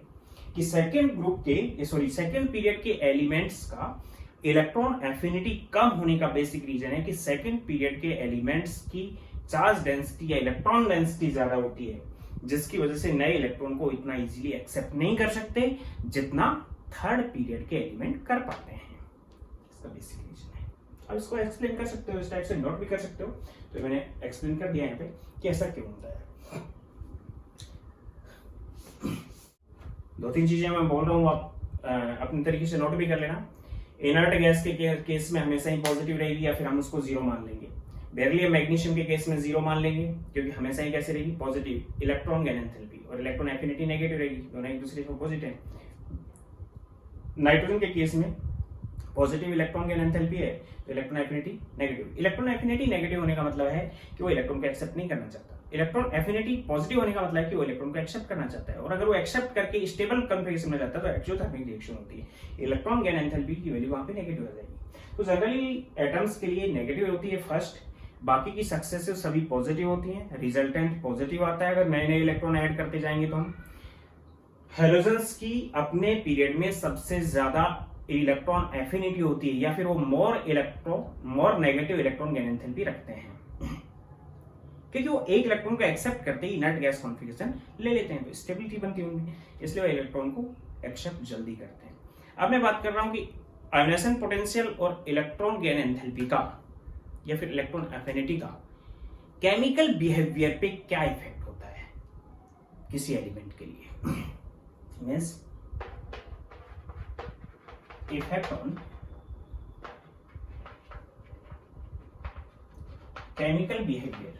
कि सेकंड पीरियड के एलिमेंट्स का इलेक्ट्रॉन एफिनिटी कम होने का बेसिक रीजन है कि सेकंड पीरियड के एलिमेंट्स की चार्ज डेंसिटी या इलेक्ट्रॉन डेंसिटी ज्यादा होती है, जिसकी वजह से नए इलेक्ट्रॉन को इतना इजीली एक्सेप्ट नहीं कर सकते जितना थर्ड पीरियड के एलिमेंट कर पाते हैं। इसका बेसिक रीजन है। अब इसको एक्सप्लेन कर सकते हो, इस टाइप से नोट भी कर सकते हो। तो मैंने एक्सप्लेन कर दिया यहाँ पे कि ऐसा क्यों होता है। दो तीन चीजें मैं बोल रहा हूँ, आप अपने तरीके से नोट भी कर लेना। इनर्ट गैस के केस में हमेशा ही पॉजिटिव रहेगी या फिर हम उसको जीरो मान लेंगे। बेरिलियम मैग्नीशियम के केस में जीरो मान लेंगे क्योंकि हमेशा ही कैसे रहेगी, पॉजिटिव इलेक्ट्रॉन गेन एंथैल्पी, और इलेक्ट्रॉन एफिनिटी नेगेटिव रहेगी, दोनों एक दूसरे के अपोजिट है। नाइट्रोजन के केस में पॉजिटिव इलेक्ट्रॉन गेन एंथैल्पी है तो electron affinity negative. Electron affinity negative होने का मतलब है कि वो इलेक्ट्रॉन को एक्सेप्ट नहीं करना चाहता। इलेक्ट्रॉन एफिनिटी पॉजिटिव होने का मतलब है कि वो इलेक्ट्रॉन को एक्सेप्ट करना चाहता है, और अगर वो एक्सेप्ट करके स्टेबल कॉन्फिगरेशन में जाता है तो एक्सोथर्मिक रिएक्शन होती है, इलेक्ट्रॉन गेन एंथैल्पी की वैल्यू वहां पे नेगेटिव हो जाएगी। तो जनरली एटम्स के लिए नेगेटिव होती है फर्स्ट, बाकी की सक्सेसिव सभी पॉजिटिव होती हैं, रिजल्टेंट पॉजिटिव आता है। अगर नए नए इलेक्ट्रॉन ऐड करते जाएंगे तो हम हेलोजन्स की अपने पीरियड में सबसे ज्यादा इलेक्ट्रॉन एफिनिटी होती है या फिर वो more negative electron gain enthalpy रखते हैं क्योंकि वो एक इलेक्ट्रॉन को एक्सेप्ट करते ही इनर्ट गैस कॉन्फिगरेशन ले लेते हैं, तो स्टेबिलिटी बनती है उनमें, इसलिए वो इलेक्ट्रॉन को एक्सेप्ट जल्दी करते हैं। अब मैं बात कर रहा हूं कि आयोनाइजेशन पोटेंशियल और इलेक्ट्रॉन गेन एंथैल्पी का या फिर इलेक्ट्रॉन एफिनिटी का केमिकल बिहेवियर पे क्या इफेक्ट होता है किसी एलिमेंट के लिए। Means effect on chemical behaviour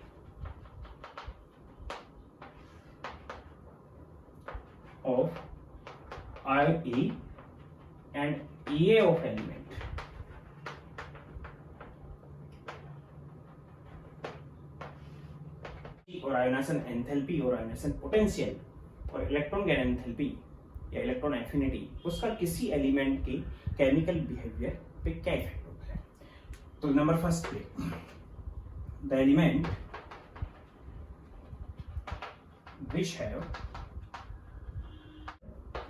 of IE and EA of element और आयोनाइजेशन एंथैल्पी और आयोनाइजेशन पोटेंशियल और इलेक्ट्रॉन गेन एंथैल्पी या इलेक्ट्रॉन एफिनिटी उसका किसी एलिमेंट के केमिकल बिहेवियर पे क्या इफेक्ट होता है। तो नंबर फर्स्ट पे the element which have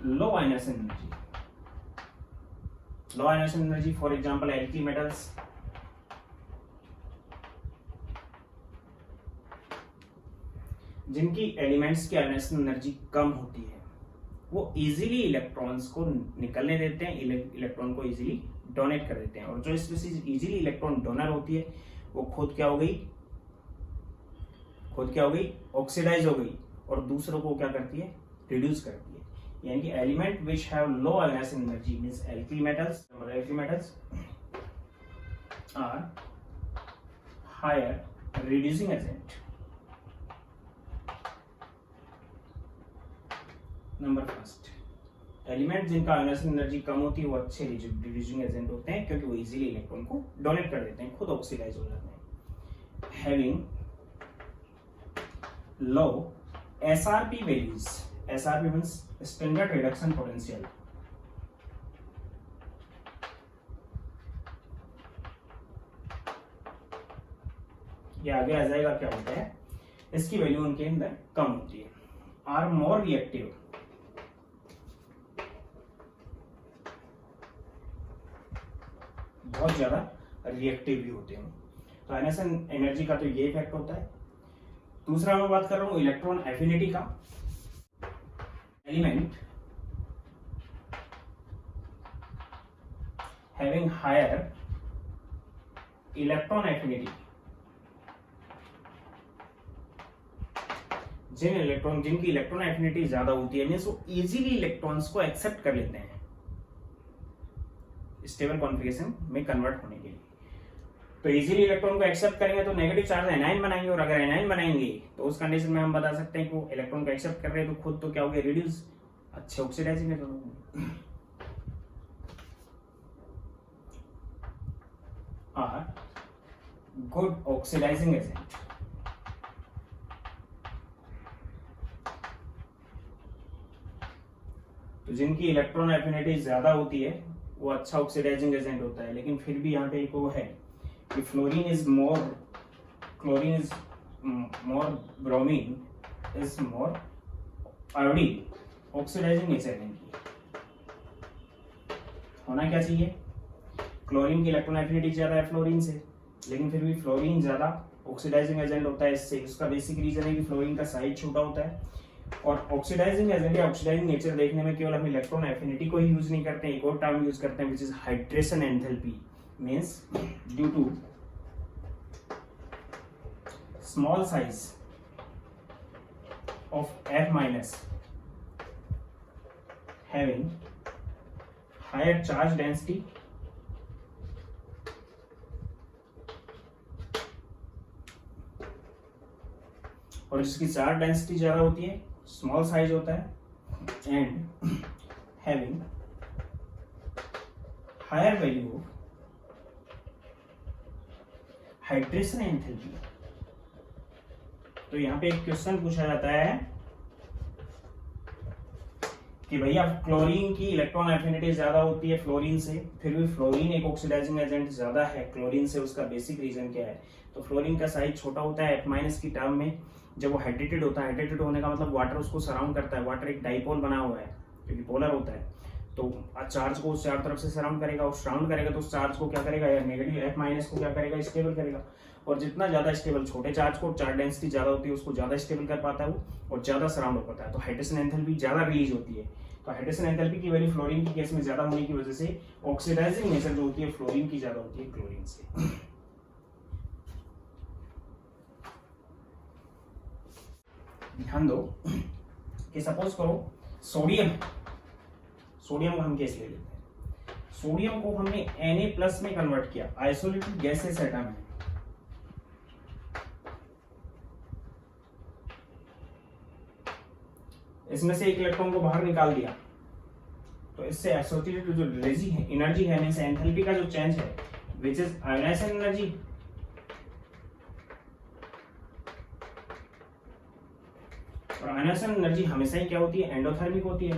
low ionization energy, for example alkali metals, जिनकी एलिमेंट्स की आयोनाइजेशन एनर्जी कम होती है वो इजीली इलेक्ट्रॉन्स को निकलने देते हैं, इलेक्ट्रॉन को इजीली डोनेट कर देते हैं, और जो स्पीशीज इजीली इलेक्ट्रॉन डोनर होती है वो खुद क्या हो गई ऑक्सीडाइज हो गई और दूसरों को क्या करती है, रिड्यूस करती है। यानी कि element which have low ionisation energy means alkali metals are higher reducing agent. Number first, element जिनका आयोनाइजेशन एनर्जी कम होती है वो अच्छे रिड्यूसिंग एजेंट होते हैं क्योंकि वो इजीली इलेक्ट्रॉन को डोनेट कर देते हैं, खुद ऑक्सीडाइज हो जाते हैं। Having low SRP values, SRP means standard reduction potential, ये आगे आ जाएगा क्या होता है, इसकी वैल्यू उनके अंदर कम होती है। आर मोर रिएक्टिव, बहुत ज्यादा रिएक्टिव भी होते हैं, तो आयोनाइजेशन एनर्जी का तो ये इफेक्ट होता है। दूसरा मैं बात कर रहा हूं इलेक्ट्रॉन एफिनिटी का। Element having higher electron affinity, जिनकी इलेक्ट्रॉन एफिनिटी ज्यादा होती है मींस वो इजीली इलेक्ट्रॉन्स को एक्सेप्ट कर लेते हैं स्टेबल कॉन्फिगरेशन में कन्वर्ट होने के लिए। तो इजीली इलेक्ट्रॉन को एक्सेप्ट करेंगे तो नेगेटिव चार्ज एनायन बनाएंगे, और अगर एनायन बनाएंगे तो उस कंडीशन में हम बता सकते हैं कि वो इलेक्ट्रॉन को एक्सेप्ट कर रहे हैं तो खुद तो क्या हो गया, रिड्यूस, अच्छे ऑक्सीडाइजिंग है दोनों। आर गुड ऑक्सीडाइजिंग एजेंट, तो जिनकी इलेक्ट्रॉन एफिनिटी ज्यादा होती है वो अच्छा ऑक्सीडाइजिंग एजेंट होता है। लेकिन फिर भी यहाँ पे एक वो है कि fluorine is more bromine is more iodine oxidising nature इनकी। होना क्या चाहिए, क्लोरीन की इलेक्ट्रॉन एफिनिटी ज्यादा है फ्लोरीन से, लेकिन फिर भी फ्लोरीन ज्यादा ऑक्सीडाइजिंग एजेंट होता है इससे। इसका बेसिक रीजन है कि फ्लोरीन का साइज छोटा होता है, और ऑक्सीडाइजिंग एजेंट या ऑक्सीडाइजिंग नेचर देखने में केवल हम इलेक्ट्रॉन एफिनिटी को ही यूज नहीं करते हैं, एक और टर्म यूज करते हैं which is hydration enthalpy. Means due to small size of F minus having higher charge density और जिसकी चार्ज डेंसिटी ज्यादा होती है, स्मॉल साइज होता है, and having higher value of hydration enthalpy. तो यहां पे एक क्वेश्चन पूछा जाता है कि भैया क्लोरीन की इलेक्ट्रॉन एफिनिटी ज्यादा होती है फ्लोरीन से, फिर भी फ्लोरीन एक ऑक्सीडाइजिंग एजेंट ज्यादा है क्लोरीन से, उसका बेसिक रीजन क्या है? तो फ्लोरीन का साइज छोटा होता है F- की टर्म में जब वो हाइड्रेटेड होता है। हाइड्रेटेड होने का मतलब वाटर उसको सराउंड करता है, वाटर एक डाइपोल बना हुआ है क्योंकि पोलर होता है, तो चार्ज को उस चार तरफ से सराउंड करेगा, और सराउंड करेगा तो उस चार्ज को क्या करेगा, या नेगेटिव F- को क्या करेगा, स्टेबल करेगा। और जितना ज्यादा स्टेबल छोटे चार्ज को, चार्ज डेंसिटी ज्यादा होती है उसको ज्यादा स्टेबल कर पाता है वो, और ज्यादा सराउंड हो पाता है, तो हाइड्रेशन एंथैल्पी ज्यादा रिलीज होती है। तो हाइड्रेशन एंथैल्पी की वैल्यू फ्लोरीन की केस में ज्यादा होने की वजह से ऑक्सीडाइजिंग नेचर जो होती है फ्लोरीन की ज्यादा होती है क्लोरीन से। ध्यान दो कि सपोज करो सोडियम को हम केस ले लेते हैं, सोडियम को हमने Na+ में कन्वर्ट किया, आइसोलेटेड गैसेस एटम है, इसमें से एक इलेक्ट्रॉन को बाहर निकाल दिया, तो इससे एसोसिएटेड जो एनर्जी है मींस एंथैल्पी का जो चेंज है विच इज आयोनाइजेशन एनर्जी, और आयोनाइजेशन एनर्जी हमेशा ही क्या होती है, एंडोथर्मिक होती है।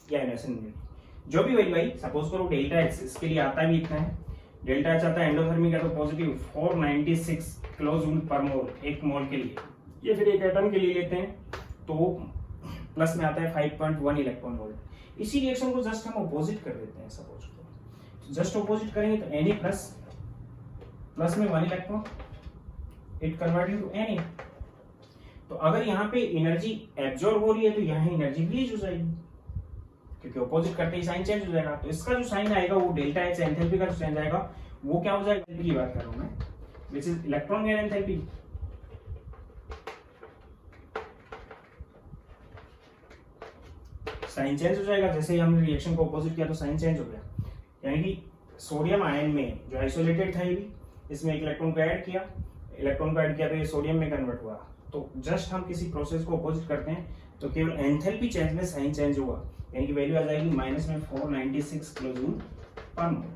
क्या आयोनाइजेशन एनर्जी जो भी वही भाई, सपोज करो डेल्टा H, इसके लिए आता भी इतना है, डेल्टा H आता है एंडोथर्मिक है तो पॉजिटिव 496 किलोजूल पर मोल एक मोल के लिए, ये फिर एक एटम के लिए लेते हैं तो प्लस में आता है 5.1 इलेक्ट्रॉन वोल्ट। इसी रिएक्शन को जस्ट हम अपोजिट कर देते हैं, सपोज करो जस्ट अपोजिट करेंगे तो Na+ प्लस में 1 electron, it converted to Na। तो अगर यहाँ पे एनर्जी एब्जॉर्ब हो रही है तो यहाँ एनर्जी रिलीज हो जाएगी, क्योंकि अपोजिट करते ही साइन चेंज हो जाएगा। तो इसका जो साइन आएगा वो डेल्टा H एंथैल्पी का जो चेंज आएगा वो क्या हो जाएगा, की बात कर रहा हूं मैं, which is electron gain enthalpy. Sign change हो जाएगा, जैसे ही हमने रिएक्शन को अपोजिट किया तो साइन चेंज हो गया, यानी कि सोडियम आयन में जो आइसोलेटेड था ये भी, इसमें एक इलेक्ट्रॉन को ऐड किया, तो ये सोडियम में कन्वर्ट हुआ। तो जस्ट हम किसी प्रोसेस को अपोजिट करते हैं तो केवल एंथैल्पी चेंज में साइन चेंज हुआ, यानी कि वैल्यू आ जाएगी -496 किलोजूल पर मोल।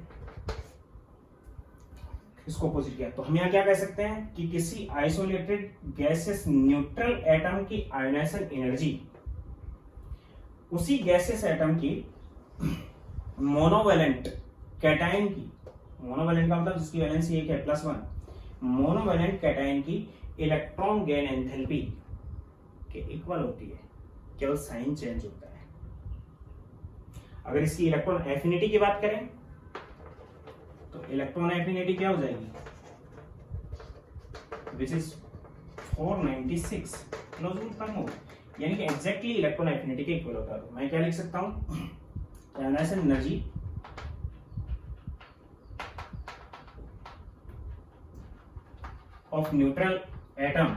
इसको अपोजिट किया तो हम यहाँ क्या कह सकते हैं कि किसी आइसोलेटेड गैसेस न्यूट्रल एटम की आयोनाइजेशन एनर्जी उसी गैसेस एटम की मोनोवैलेंट कैटायन की, मोनोवैलेंट का मतलब जिसकी वैलेंसी एक है +1, मोनोवैलेंट कैटायन की इलेक्ट्रॉन गेन एंथैल्पी के इक्वल होती है, केवल साइन चेंज होता है। अगर इसकी इलेक्ट्रॉन एफिनिटी की बात करें तो इलेक्ट्रॉन एफिनिटी क्या हो जाएगी, which is 496 kilojoule per mole, यानी कि एग्जैक्टली इलेक्ट्रॉन एफिनिटी के इक्वल होता है। तो मैं क्या लिख सकता हूं, ionisation energy of neutral atom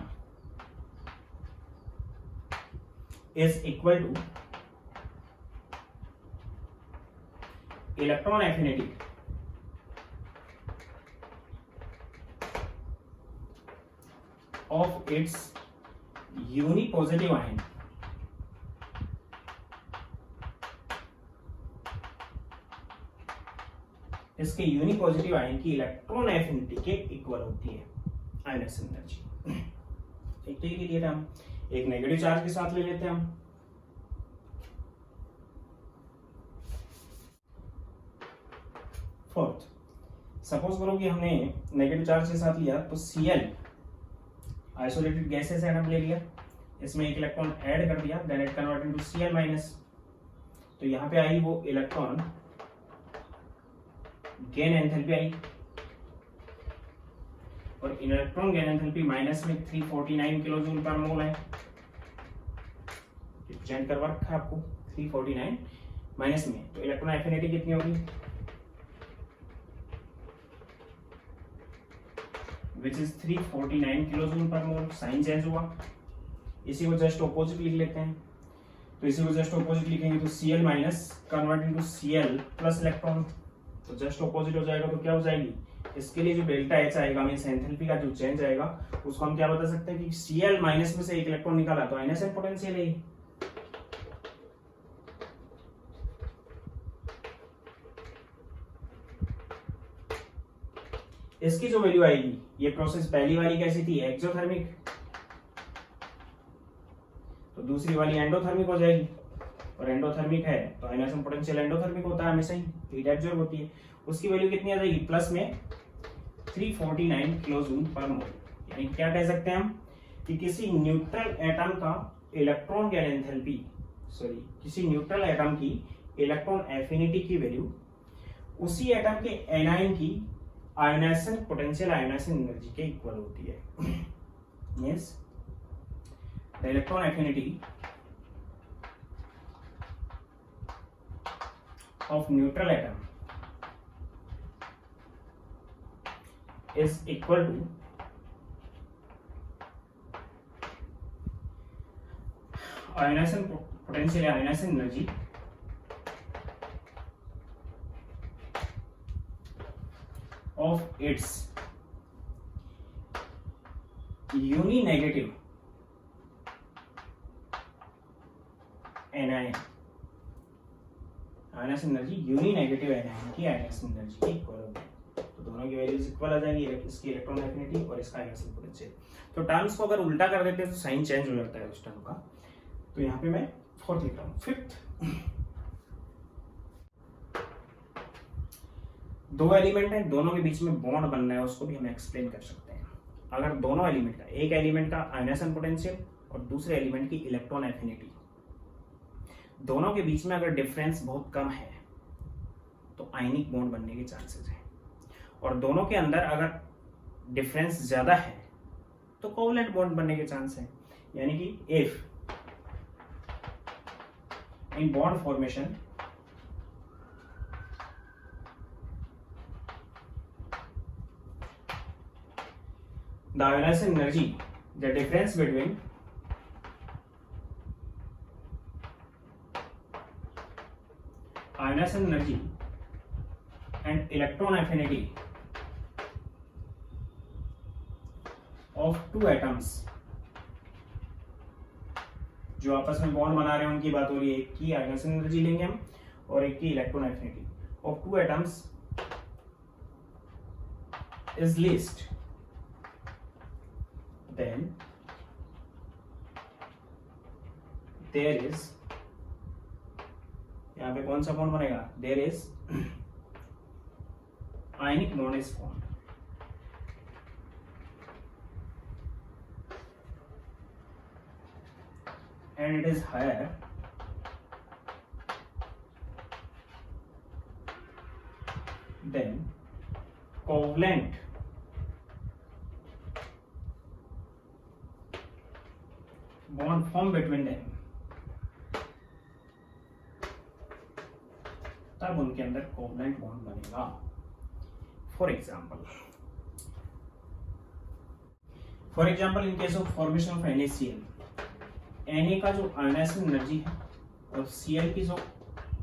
is equal to electron affinity of its unipositive ion इसके यूनिपॉजिटिव आयन की इलेक्ट्रॉन एफिनिटी के इक्वल होती है आयोनाइजेशन एनर्जी। एक तो ये लिया हम, एक नेगेटिव चार्ज के साथ ले लेते हैं हम, फोर्थ सपोज करो कि हमने नेगेटिव चार्ज के साथ लिया तो Cl आइसोलेटेड गैसेस एटम ले लिया, इसमें एक इलेक्ट्रॉन ऐड कर दिया, then it convert into Cl-, तो यहाँ पे आई वो इलेक्ट्रॉन गेन एंथैल्पी आई और इलेक्ट्रॉन गेन एंथैल्पी माइनस में 349 किलो जूल पर मोल है, रिप्रेजेंट करवा रखा है आपको 349 माइनस में, तो इलेक्ट्रॉन एफिनिटी कितनी होगी, which is 349 kilo joule per mole. Sign change हुआ, इसी को जस्ट ऑपोजिट लिख लेते हैं, तो इसी को जस्ट ऑपोजिट लिखेंगे तो Cl minus convert into Cl plus electron, तो जस्ट ऑपोजिट हो जाएगा, तो क्या हो जाएगी, इसके लिए जो डेल्टा एच आएगा मींस एंथैल्पी का जो चेंज आएगा उसको हम क्या बता सकते हैं कि Cl माइनस में से एक इलेक्ट्रॉन निकाला तो NSN पोटेंशियल है। इसकी जो वैल्यू आएगी, ये प्रोसेस पहली वाली कैसी थी, एक्सोथर्मिक, तो दूसरी वाली एंडोथर्मिक हो जाएगी, और एंडोथर्मिक है तो आयनाइजेशन पोटेंशियल एंडोथर्मिक होता है हमेशा ही, हीट एब्जॉर्ब होती है। उसकी वैल्यू कितनी आ जाएगी, प्लस में 349 किलो जूल पर मोल। यानी क्या कह सकते हैं हम कि किसी न्यूट्रल एटम का इलेक्ट्रॉन गेन एंथैल्पी, किसी न्यूट्रल एटम की इलेक्ट्रॉन एफिनिटी की वैल्यू उसी एटम के एनाइन की आयनाइजेशन पोटेंशियल आयनाइजेशन एनर्जी के इक्वल होती है। Means the electron affinity of neutral atom is equal to ionization potential ionization energy of its uni-negative anion, ionisation energy uni negative anion की ionisation energy के equal होगी, तो दोनों की values equal आ जाएगी, इसकी इलेक्ट्रॉन एफिनिटी और इसका आयनाइजेशन पोटेंशियल। तो टर्म्स को अगर उल्टा कर देते हैं तो साइन चेंज हो जाता है उस टर्म का, तो यहाँ पे मैं फोर्थ लिख रहा हूँ। फिफ्थ, दो एलिमेंट है, दोनों के बीच में बॉन्ड बनना है, उसको भी हम एक्सप्लेन कर सकते हैं। अगर दोनों एलिमेंट का, एक एलिमेंट का आयनाइजेशन पोटेंशियल और दूसरे एलिमेंट की इलेक्ट्रॉन एफिनिटी, दोनों के बीच में अगर डिफरेंस बहुत कम है तो आयनिक बॉन्ड बनने के चांसेस हैं, और दोनों के अंदर अगर डिफरेंस ज्यादा है तो कोवलेंट बॉन्ड बनने के चांस है। यानी कि if in bond formation the ionisation energy, the difference between ionization energy and electron affinity of two atoms, जो आपस में बॉन्ड बना रहे हैं उनकी बात हो रही है, एक की ionization एनर्जी लेंगे हम और एक की electron affinity of two atoms is least, then there is, यहाँ पे कौन सा बॉन्ड बनेगा, there is ionic bond is formed, and it is higher than covalent bond form between them, तब उनके अंदर कोवलेंट बॉन्ड बनेगा। For example in case of formation of NaCl, Na का जो आयनाइजेशन एनर्जी है और Cl की जो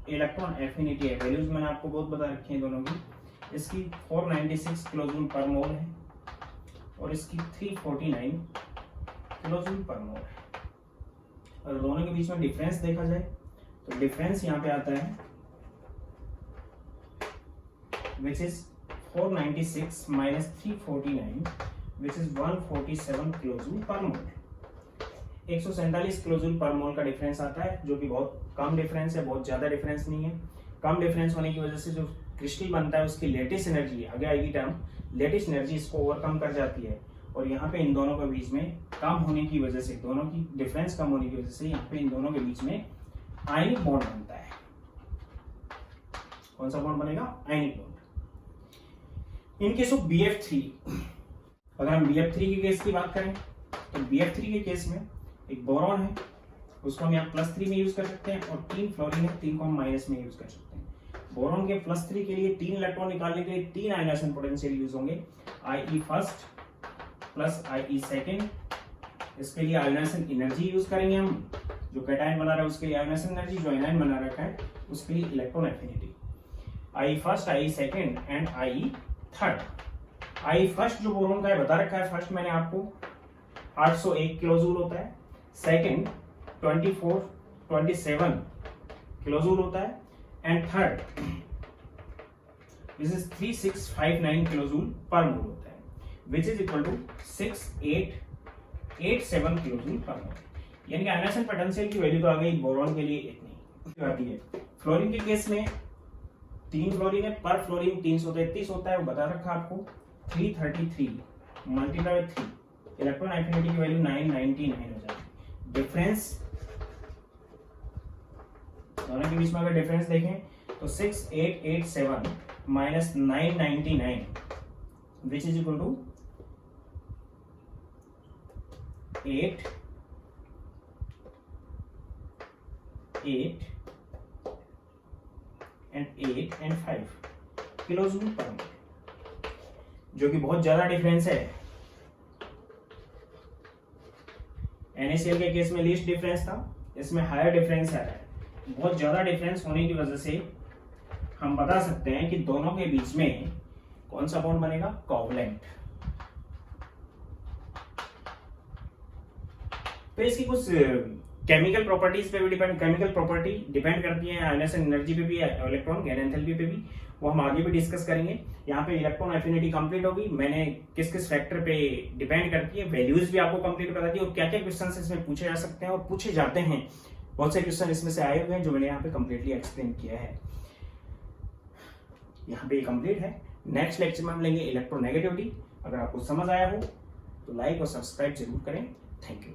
इलेक्ट्रॉन एफिनिटी है, वैल्यूज मैंने आपको बहुत बता रखी है दोनों की, इसकी 496 किलो जूल पर मोल है और इसकी 349 किलो जूल पर मोल है। और दोनों के बीच में डिफरेंस देखा जाए तो डिफरेंस यहाँ पे आता है which is 496 minus 349 which is 147 kilojoule per mole. 147 kilojoule per मोल का डिफरेंस आता है, जो कि बहुत कम डिफरेंस है, बहुत ज्यादा डिफरेंस नहीं है। कम डिफरेंस होने की वजह से जो क्रिस्टल बनता है उसकी लेटिस एनर्जी, आगे आएगी टर्म, लेटिस एनर्जी इसको ओवरकम कर जाती है, और यहाँ पे इन दोनों के बीच में कम होने की वजह से, दोनों की डिफरेंस कम होने की वजह से यहाँ पे इन दोनों के बीच में आयनिक बॉन्ड बनता है। कौन सा बॉन्ड बनेगा, ionic bond. In case of BF3, अगर हम BF3 के केस की बात करें तो BF3 के केस में एक बोरॉन है, उसको हम यहाँ +3 में यूज कर सकते हैं, और 3 फ्लोरीन है, 3 को हम माइनस में यूज कर सकते हैं। बोरॉन के +3 के लिए 3 इलेक्ट्रॉन निकालने के लिए 3 आयनाइजेशन पोटेंशियल यूज होंगे, IE first plus IE second. इसके लिए आयनाइजेशन एनर्जी यूज करेंगे हम, जो कैटायन बना रहा है उसके लिए आयनाइजेशन एनर्जी, जो एनायन बना रखा है उसके लिए electron affinity. IE first, IE second and IE third. IE first जो बोरॉन का है बता रखा है, फर्स्ट मैंने आपको 801 किलोजूल होता है, सेकेंड 27 किलोजूल होता है, and third this is 3659 kilojoule per mole होता है, which is equal to 6887 kilojoule per mole. यानी कि आयनाइजेशन पोटेंशियल की वैल्यू तो आ गई बोरॉन के लिए इतनी आती है। फ्लोरीन के केस में 3 फ्लोरीन है, पर फ्लोरीन 333 होता है, वो बता रखा आपको। 333 मल्टीप्लाई बाय 3, इलेक्ट्रॉन एफिनिटी की वैल्यू 999 हो जाएगी। डिफरेंस दोनों के बीच में अगर डिफरेंस देखें तो 6887 minus 999 which is equal to 8 and 5 kilojoule per mole, जो कि बहुत ज्यादा डिफरेंस है। NaCl के केस में लीस्ट डिफरेंस था, इसमें हायर डिफरेंस आ रहा है। बहुत ज्यादा डिफरेंस होने की वजह से हम बता सकते हैं कि दोनों के बीच में कौन सा बॉन्ड बनेगा, कोवलेंट। तो इसकी कुछ केमिकल प्रॉपर्टीज पे भी केमिकल प्रॉपर्टी डिपेंड करती है, आयनाइजेशन एनर्जी पे भी, इलेक्ट्रॉन गैन एंथैल्पी पे भी, वो हम आगे भी डिस्कस करेंगे। यहाँ पे इलेक्ट्रॉन एफिनिटी कंप्लीट होगी, मैंने किस किस फैक्टर पे डिपेंड करती है, वैल्यूज भी आपको कंप्लीट बता दी, और क्या क्या क्वेश्चन इसमें पूछे जा सकते हैं और पूछे जाते हैं। बहुत से क्वेश्चन इसमें से आए हुए हैं जो मैंने यहाँ पे कंप्लीटली एक्सप्लेन किया है। यहाँ पे कंप्लीट है। नेक्स्ट लेक्चर में हम लेंगे इलेक्ट्रोनेगेटिविटी। अगर आपको समझ आया हो तो लाइक और सब्सक्राइब जरूर करें। Thank you.